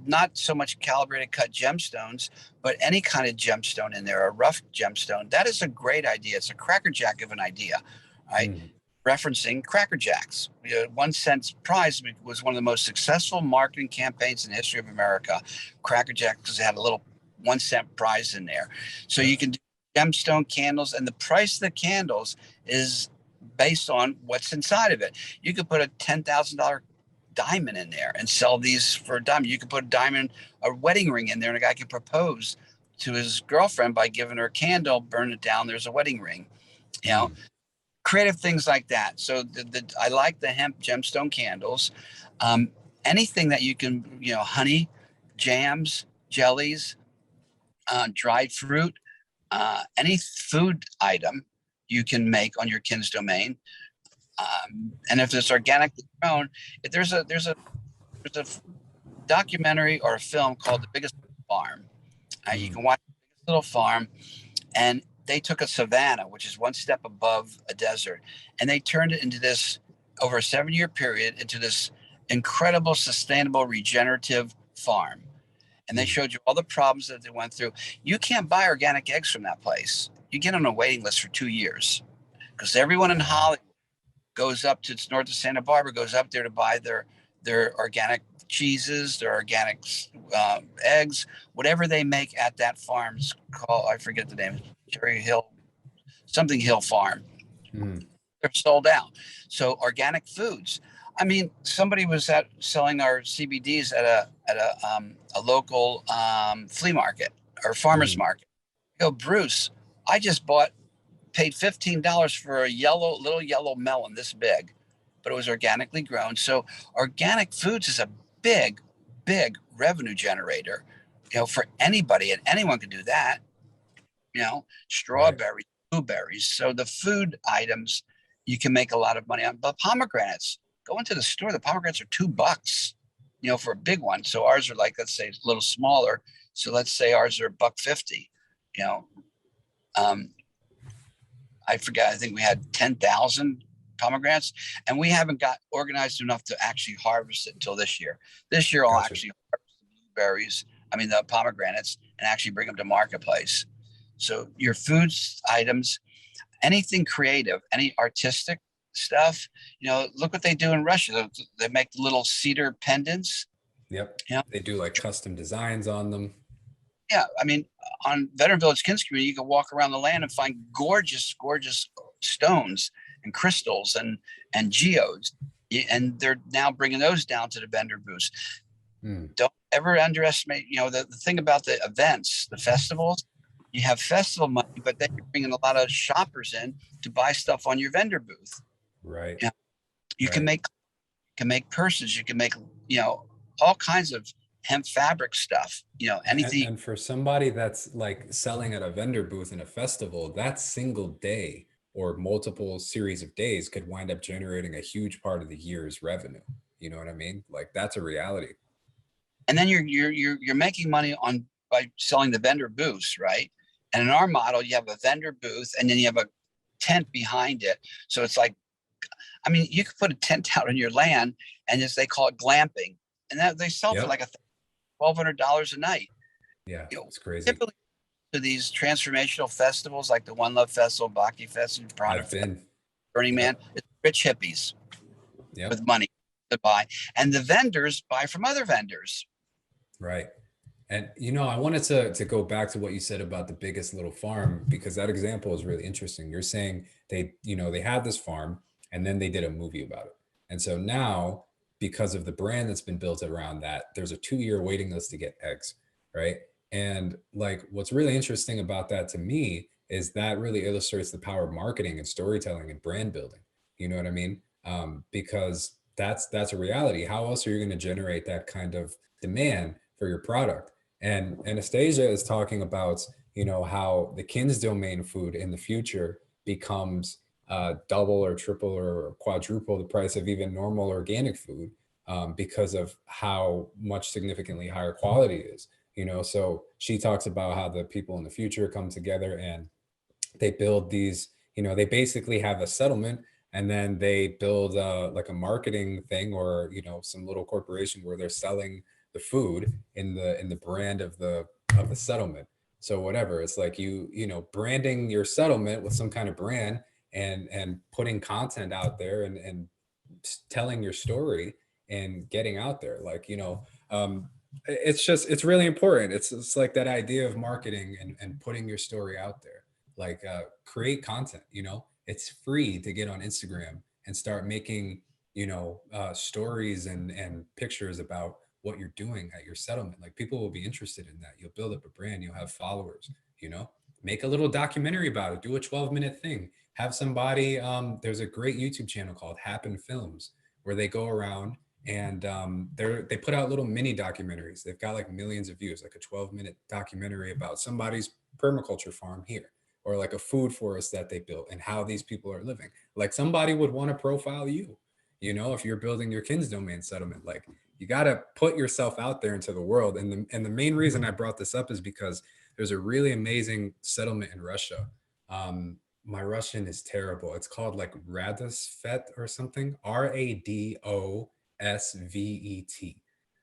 not so much calibrated cut gemstones, but any kind of gemstone in there, a rough gemstone. That is a great idea. It's a crackerjack of an idea, right? Referencing Cracker Jacks. 1 cent prize was one of the most successful marketing campaigns in the history of America. Cracker Jack, because it had a little 1 cent prize in there. So you can do gemstone candles, and the price of the candles is based on what's inside of it. You could put a $10,000 diamond in there and sell these for a diamond. You could put a wedding ring in there, and a guy can propose to his girlfriend by giving her a candle, burn it down, there's a wedding ring. Creative things like that. So I like the hemp gemstone candles. anything that you can, honey, jams, jellies, dried fruit, any food item you can make on your kin's domain. And if it's organically grown, if there's a documentary or a film called The Biggest Farm. You can watch The Biggest Little Farm, and they took a savanna, which is one step above a desert, and they turned it into this, over a 7-year period, into this incredible, sustainable, regenerative farm. And they showed you all the problems that they went through. You can't buy organic eggs from that place. You get on a waiting list for 2 years because everyone in Hollywood goes up to, it's north of Santa Barbara, goes up there to buy their organic cheeses, their organic eggs, whatever they make at that farm. It's called, I forget the name, Cherry Hill, something Hill Farm. They're sold out. So organic foods. I mean, somebody was selling our CBDs at a local flea market or farmer's market. I go, Bruce, I just paid $15 for a little yellow melon this big, but it was organically grown. So organic foods is a big, big revenue generator, for anybody, and anyone can do that. Strawberries, blueberries. So the food items you can make a lot of money on. But pomegranates, go into the store. The pomegranates are $2, for a big one. So ours are like, let's say, a little smaller. So let's say ours are $1.50. I forgot. I think we had 10,000 pomegranates, and we haven't got organized enough to actually harvest it until this year. This year, I'll actually harvest the blueberries. The pomegranates, and actually bring them to marketplace. So your foods items, anything creative, any artistic stuff, look what they do in Russia. They make little cedar pendants. Yep. They do like custom designs on them. Yeah. On Veteran Village Kids Community, you can walk around the land and find gorgeous, gorgeous stones and crystals and geodes. And they're now bringing those down to the vendor booths. Don't ever underestimate, the thing about the events, the festivals. You have festival money, but then you're bringing a lot of shoppers in to buy stuff on your vendor booth. Right. You can make purses. You can make, all kinds of hemp fabric stuff, anything. And for somebody that's like selling at a vendor booth in a festival, that single day or multiple series of days could wind up generating a huge part of the year's revenue. You know what I mean? Like, that's a reality. And then you're making money by selling the vendor booths, right? And in our model, you have a vendor booth and then you have a tent behind it. So it's like, you could put a tent out on your land, and they call it glamping, and that they sell for like $1,200 a night. Yeah, it's crazy. Typically, to these transformational festivals like the One Love Festival, Baki Festival, I've been. Burning Man, it's rich hippies with money to buy, and the vendors buy from other vendors. Right. And, I wanted to go back to what you said about the biggest little farm, because that example is really interesting. You're saying they had this farm and then they did a movie about it. And so now, because of the brand that's been built around that, there's a 2-year waiting list to get eggs. Right. And like, what's really interesting about that to me is that really illustrates the power of marketing and storytelling and brand building. You know what I mean? Because that's a reality. How else are you going to generate that kind of demand for your product? And Anastasia is talking about, how the Kin's domain food in the future becomes double or triple or quadruple the price of even normal organic food, because of how much significantly higher quality is. So she talks about how the people in the future come together and they build these, they basically have a settlement, and then they build like a marketing thing, or some little corporation where they're selling the food in the brand of the settlement. So whatever, it's like branding your settlement with some kind of brand, and putting content out there, and telling your story and getting out there. Like, it's really important. It's like that idea of marketing and putting your story out there. Like, create content. It's free to get on Instagram and start making stories and pictures about what you're doing at your settlement. Like, people will be interested in that. You'll build up a brand, you'll have followers. Make a little documentary about it. Do a 12-minute thing. Have somebody, there's a great YouTube channel called Happen Films, where they go around and they put out little mini documentaries. They've got like millions of views, like a 12-minute documentary about somebody's permaculture farm here, or like a food forest that they built and how these people are living. Like somebody would want to profile you, you know, if you're building your kins domain settlement. Like you got to put yourself out there into the world. And the main reason I brought this up is because there's a really amazing settlement in Russia. My Russian is terrible. It's called like Radosvet or something. Radosvet.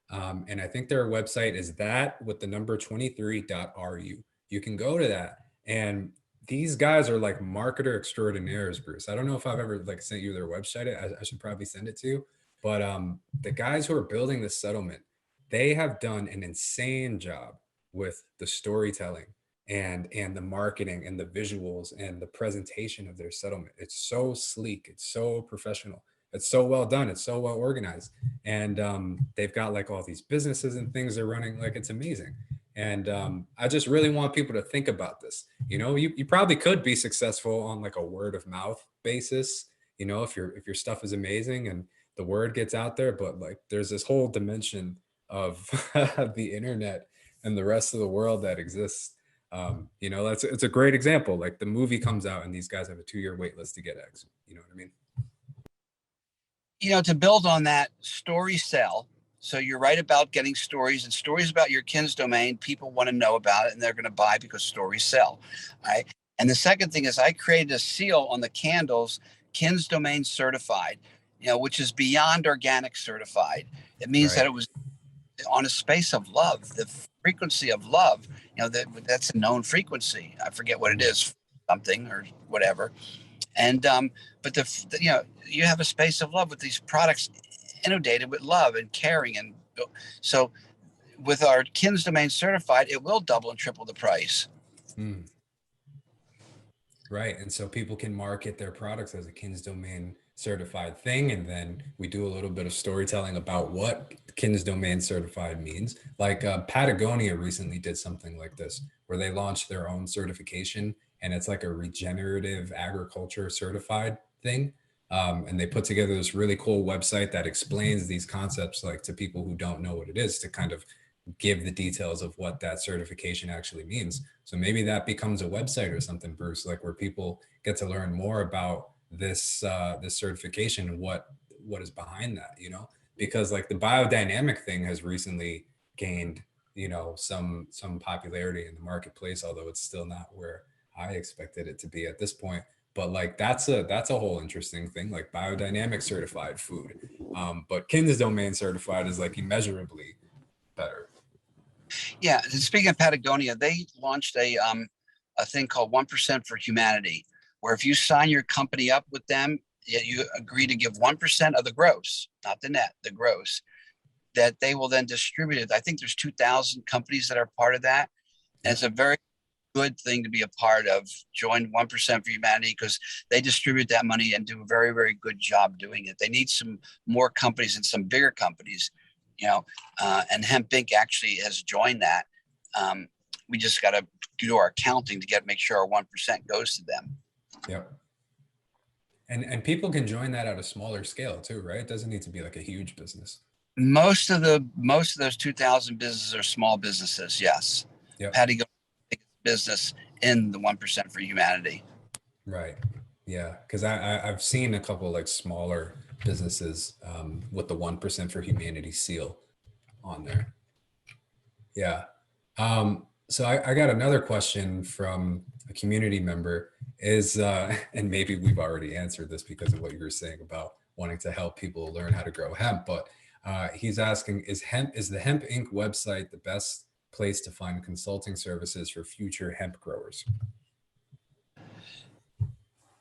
And I think their website is that with the number 23.ru. You can go to that. And these guys are like marketer extraordinaires, Bruce. I don't know if I've ever like sent you their website. I should probably send it to you. But the guys who are building this settlement, they have done an insane job with the storytelling and the marketing and the visuals and the presentation of their settlement. It's so sleek, it's so professional, it's so well done, it's so well organized. And they've got like all these businesses and things they're running. Like it's amazing. And I just really want people to think about this. You know, you probably could be successful on like a word of mouth basis, you know, if your stuff is amazing and the word gets out there. But like there's this whole dimension of the internet and the rest of the world that exists. You know, it's a great example. Like the movie comes out and these guys have a 2-year wait list to get X. You know what I mean? You know, to build on that, story sell. So you're right about getting stories, and stories about your kins domain. People want to know about it and they're going to buy because stories sell. All right. And the second thing is I created a seal on the candles, kins domain certified, you know, which is beyond organic certified. It means Right. that it was on a space of love, the frequency of love. You know, that's a known frequency. I forget what it Mm. is, something or whatever. And but you know, you have a space of love with these products inundated with love and caring. And so with our kins domain certified, it will double and triple the price. Mm. Right. And so people can market their products as a KINS domain certified thing. And then we do a little bit of storytelling about what KINS domain certified means. Like Patagonia recently did something like this, where they launched their own certification and it's like a regenerative agriculture certified thing. And they put together this really cool website that explains these concepts like to people who don't know what it is, to kind of give the details of what that certification actually means. So maybe that becomes a website or something, Bruce, like where people get to learn more about this certification and what is behind that, you know, because like the biodynamic thing has recently gained, you know, some popularity in the marketplace, although it's still not where I expected it to be at this point. But like that's a whole interesting thing, like biodynamic certified food. But KINS domain certified is like immeasurably better. Yeah. And speaking of Patagonia, they launched a thing called 1% for Humanity, where if you sign your company up with them, you agree to give 1% of the gross, not the net, the gross, that they will then distribute it. I think there's 2,000 companies that are part of that. And it's a very good thing to be a part of. Join 1% for Humanity because they distribute that money and do a very, very good job doing it. They need some more companies and some bigger companies, you know, and Hemp Inc. actually has joined that. We just got to do our accounting to make sure our 1% goes to them. Yep. And people can join that at a smaller scale too, right? It doesn't need to be like a huge business. Most of those 2,000 businesses are small businesses. Yes. Yep. Patty business in the 1% for Humanity. Right. Yeah. Because I've seen a couple like smaller businesses with the 1% for Humanity seal on there. Yeah. So I got another question from a community member is, and maybe we've already answered this because of what you were saying about wanting to help people learn how to grow hemp, but he's asking, is the Hemp Inc. website the best place to find consulting services for future hemp growers?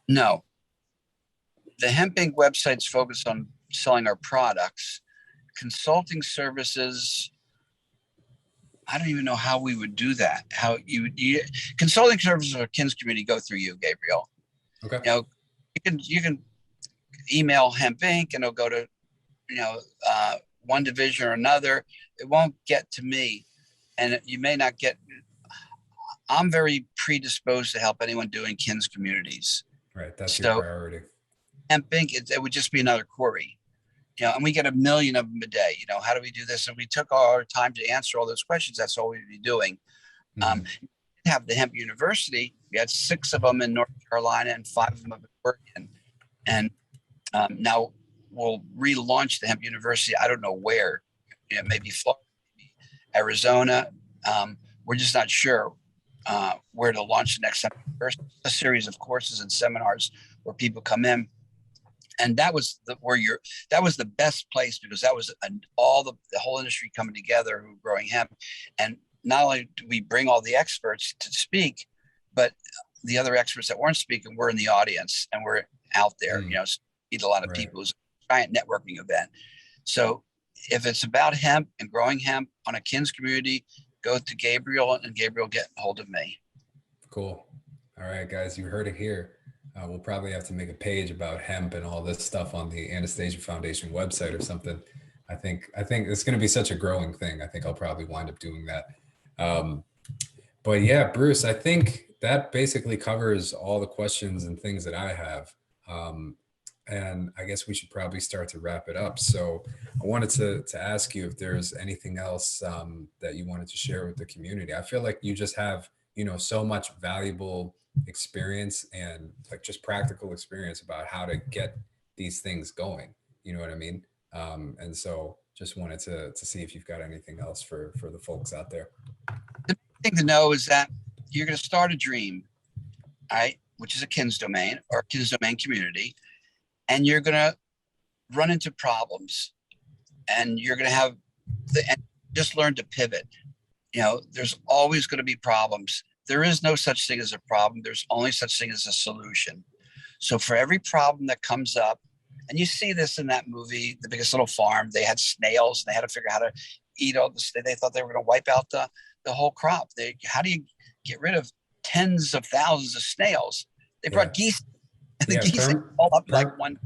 No, the Hemp Inc. website's focused on selling our products. Consulting services, I don't even know how we would do that. How you consulting services for Kins community go through you, Gabriel. Okay. You know, you can email Hemp Inc. and it'll go to, you know, one division or another. It won't get to me, and you may not get. I'm very predisposed to help anyone doing Kins communities. Right. That's your So priority. Hemp Inc. It would just be another query. And we get a million of them a day. How do we do this? And we took our time to answer all those questions. That's all we'd be doing. Mhm. Have the Hemp University. We had 6 of them in North Carolina and 5 of them in Oregon. And now we'll relaunch the Hemp University. I don't know where. Maybe Florida, maybe Arizona. We're just not sure where to launch the next Hemp University. A series of courses and seminars where people come in, and that was the best place, because that was the whole industry coming together who were growing hemp. And not only do we bring all the experts to speak, but the other experts that weren't speaking were in the audience, and we're out there. Meet a lot of people. It was a giant networking event. So if it's about hemp and growing hemp on a Kins community, go to Gabriel, and Gabriel get a hold of me. Cool. All right, guys, you heard it here. We'll probably have to make a page about hemp and all this stuff on the Anastasia Foundation website or something. I think it's going to be such a growing thing. I think I'll probably wind up doing that. But yeah, Bruce, I think that basically covers all the questions and things that I have. And I guess we should probably start to wrap it up. So I wanted to ask you if there's anything else that you wanted to share with the community. I feel like you just have, so much valuable experience and like just practical experience about how to get these things going. You know what I mean? And so just wanted to see if you've got anything else for the folks out there. The thing to know is that you're going to start a dream, right, which is a Kins domain or Kins domain community, and you're going to run into problems, and you're going to have and just learn to pivot. There's always going to be problems. There is no such thing as a problem. There's only such thing as a solution. So for every problem that comes up, and you see this in that movie, The Biggest Little Farm, they had snails, and they had to figure out how to eat all this. They thought they were going to wipe out the whole crop. How do you get rid of tens of thousands of snails? They brought geese, and the geese all up like one.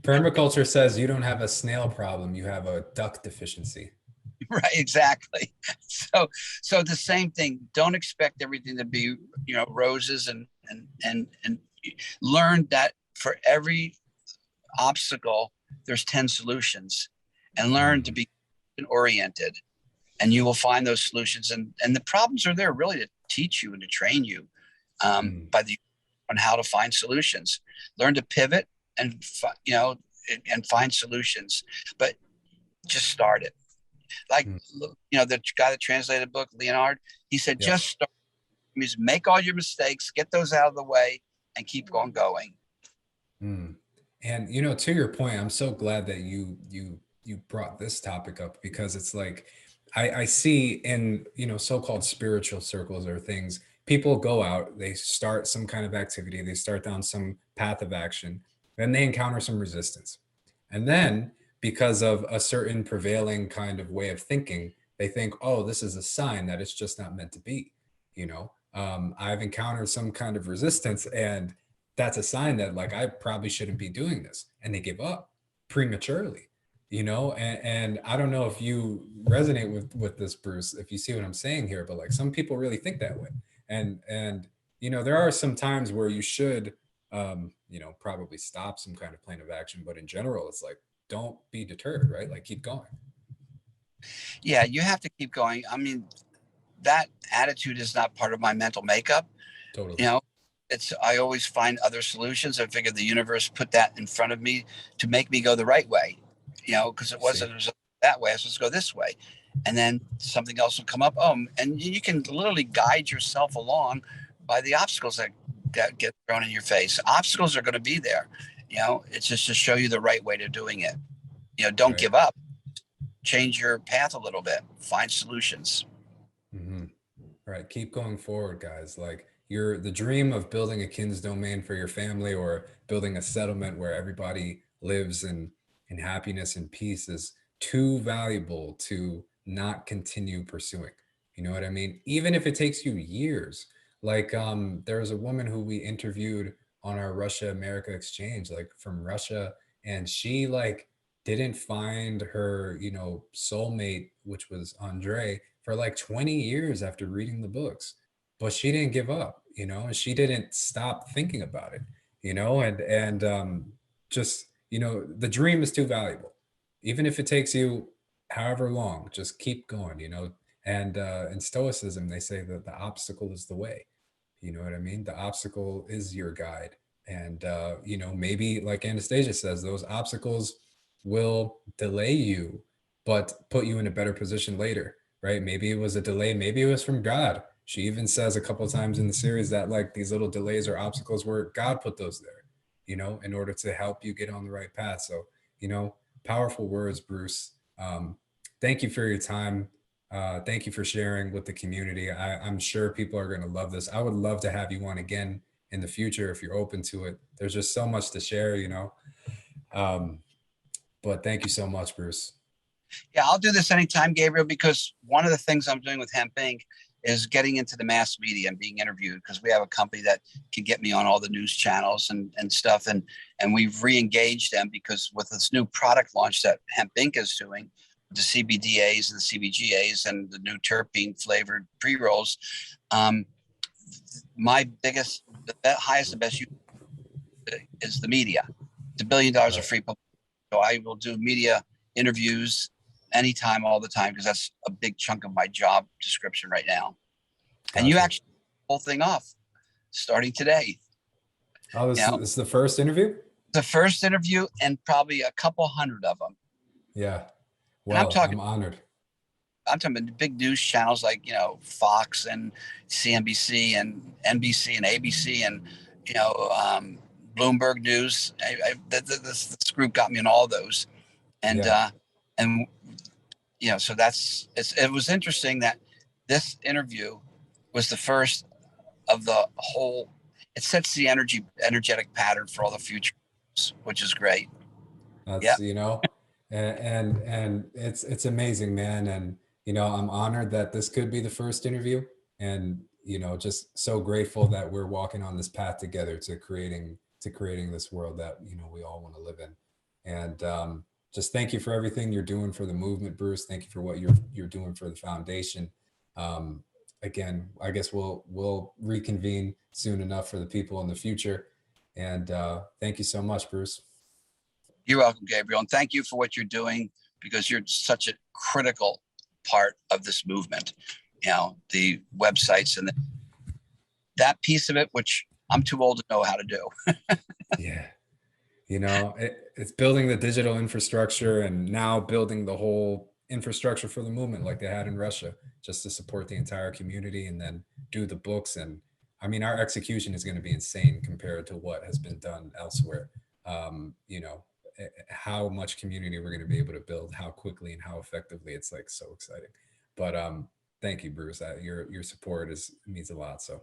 Permaculture says you don't have a snail problem, you have a duck deficiency. Right, exactly. So the same thing. Don't expect everything to be, roses, and learn that for every obstacle there's 10 solutions, and learn to be oriented, and you will find those solutions. And the problems are there really to teach you and to train you on how to find solutions. Learn to pivot and find solutions, but just start it. Like the guy that translated the book, Leonard, he said, just start. Means make all your mistakes, get those out of the way, and keep on going. And to your point, I'm so glad that you brought this topic up, because it's like I see in so-called spiritual circles or things, people go out, they start some kind of activity, they start down some path of action, then they encounter some resistance, and then because of a certain prevailing kind of way of thinking, they think, oh, this is a sign that it's just not meant to be. I've encountered some kind of resistance, and that's a sign that like I probably shouldn't be doing this, and they give up prematurely. And I don't know if you resonate with this, Bruce, if you see what I'm saying here, but like some people really think that way, and there are some times where you should probably stop some kind of plan of action, but in general, it's like, don't be deterred, right? Like keep going. Yeah, you have to keep going. I mean, that attitude is not part of my mental makeup. Totally. I always find other solutions. I figure the universe put that in front of me to make me go the right way, because it wasn't that way. I was supposed to go this way. And then something else will come up. And you can literally guide yourself along by the obstacles that get thrown in your face. Obstacles are going to be there. It's just to show you the right way to doing it. Don't give up. Change your path a little bit. Find solutions. Right. Keep going forward, guys. Like the dream of building a Kins domain for your family, or building a settlement where everybody lives in happiness and peace, is too valuable to not continue pursuing. You know what I mean? Even if it takes you years. Like there was a woman who we interviewed on our Russia America exchange, like from Russia, and she like didn't find her soulmate, which was Andre, for like 20 years after reading the books, but she didn't give up, and she didn't stop thinking about it, and just the dream is too valuable. even if it takes you however long, just keep going, you know. And in Stoicism, they say that the obstacle is the way. You know what I mean? The obstacle is your guide. And, you know, maybe like Anastasia says, those obstacles will delay you, but put you in a better position later, right? Maybe it was a delay. Maybe it was from God. She even says a couple times in the series that like these little delays or obstacles where God put those there, you know, in order to help you get on the right path. So, you know, powerful words, Bruce. Thank you for your time. Thank you for sharing with the community. I'm sure people are going to love this. I would love to have you on again in the future if you're open to it. There's just so much to share, you know. Um, but thank you so much, Bruce. Yeah, I'll do this anytime, Gabriel, because one of the things I'm doing with Hemp Inc. is getting into the mass media and being interviewed, because we have a company that can get me on all the news channels and stuff. And we've re-engaged them because with this new product launch that Hemp Inc. is doing, the CBDAs and the CBGAs and the new terpene flavored pre-rolls, my biggest, highest and best use is the media. It's $1 billion of free publicity. So I will do media interviews anytime, all the time, because that's a big chunk of my job description right now. Gotcha. And you actually whole thing off starting today. Oh, this is the first interview? The first interview and probably a couple hundred of them. Yeah. Well, I'm honored. I'm talking about big news channels like, you know, Fox and CNBC and NBC and ABC and, you know, Bloomberg News. This group got me in all those. And, and, you know, so it was interesting that this interview was the first of the whole. It sets the energetic pattern for all the future, which is great. That's, you know, and it's amazing, man. And, you know, I'm honored that this could be the first interview, and, you know, just so grateful that we're walking on this path together to creating this world that, you know, we all want to live in. And just thank you for everything you're doing for the movement, Bruce. Thank you for what you're doing for the foundation. Again, I guess we'll reconvene soon enough for the people in the future. And thank you so much, Bruce. You're welcome, Gabriel. And thank you for what you're doing, because you're such a critical part of this movement. You know, the websites and that piece of it, which I'm too old to know how to do. Yeah. You know, it's building the digital infrastructure and now building the whole infrastructure for the movement like they had in Russia, just to support the entire community and then do the books. And I mean, our execution is going to be insane compared to what has been done elsewhere. You know, how much community we're going to be able to build, how quickly and how effectively. It's like so exciting. But thank you, Bruce. Your support means a lot. So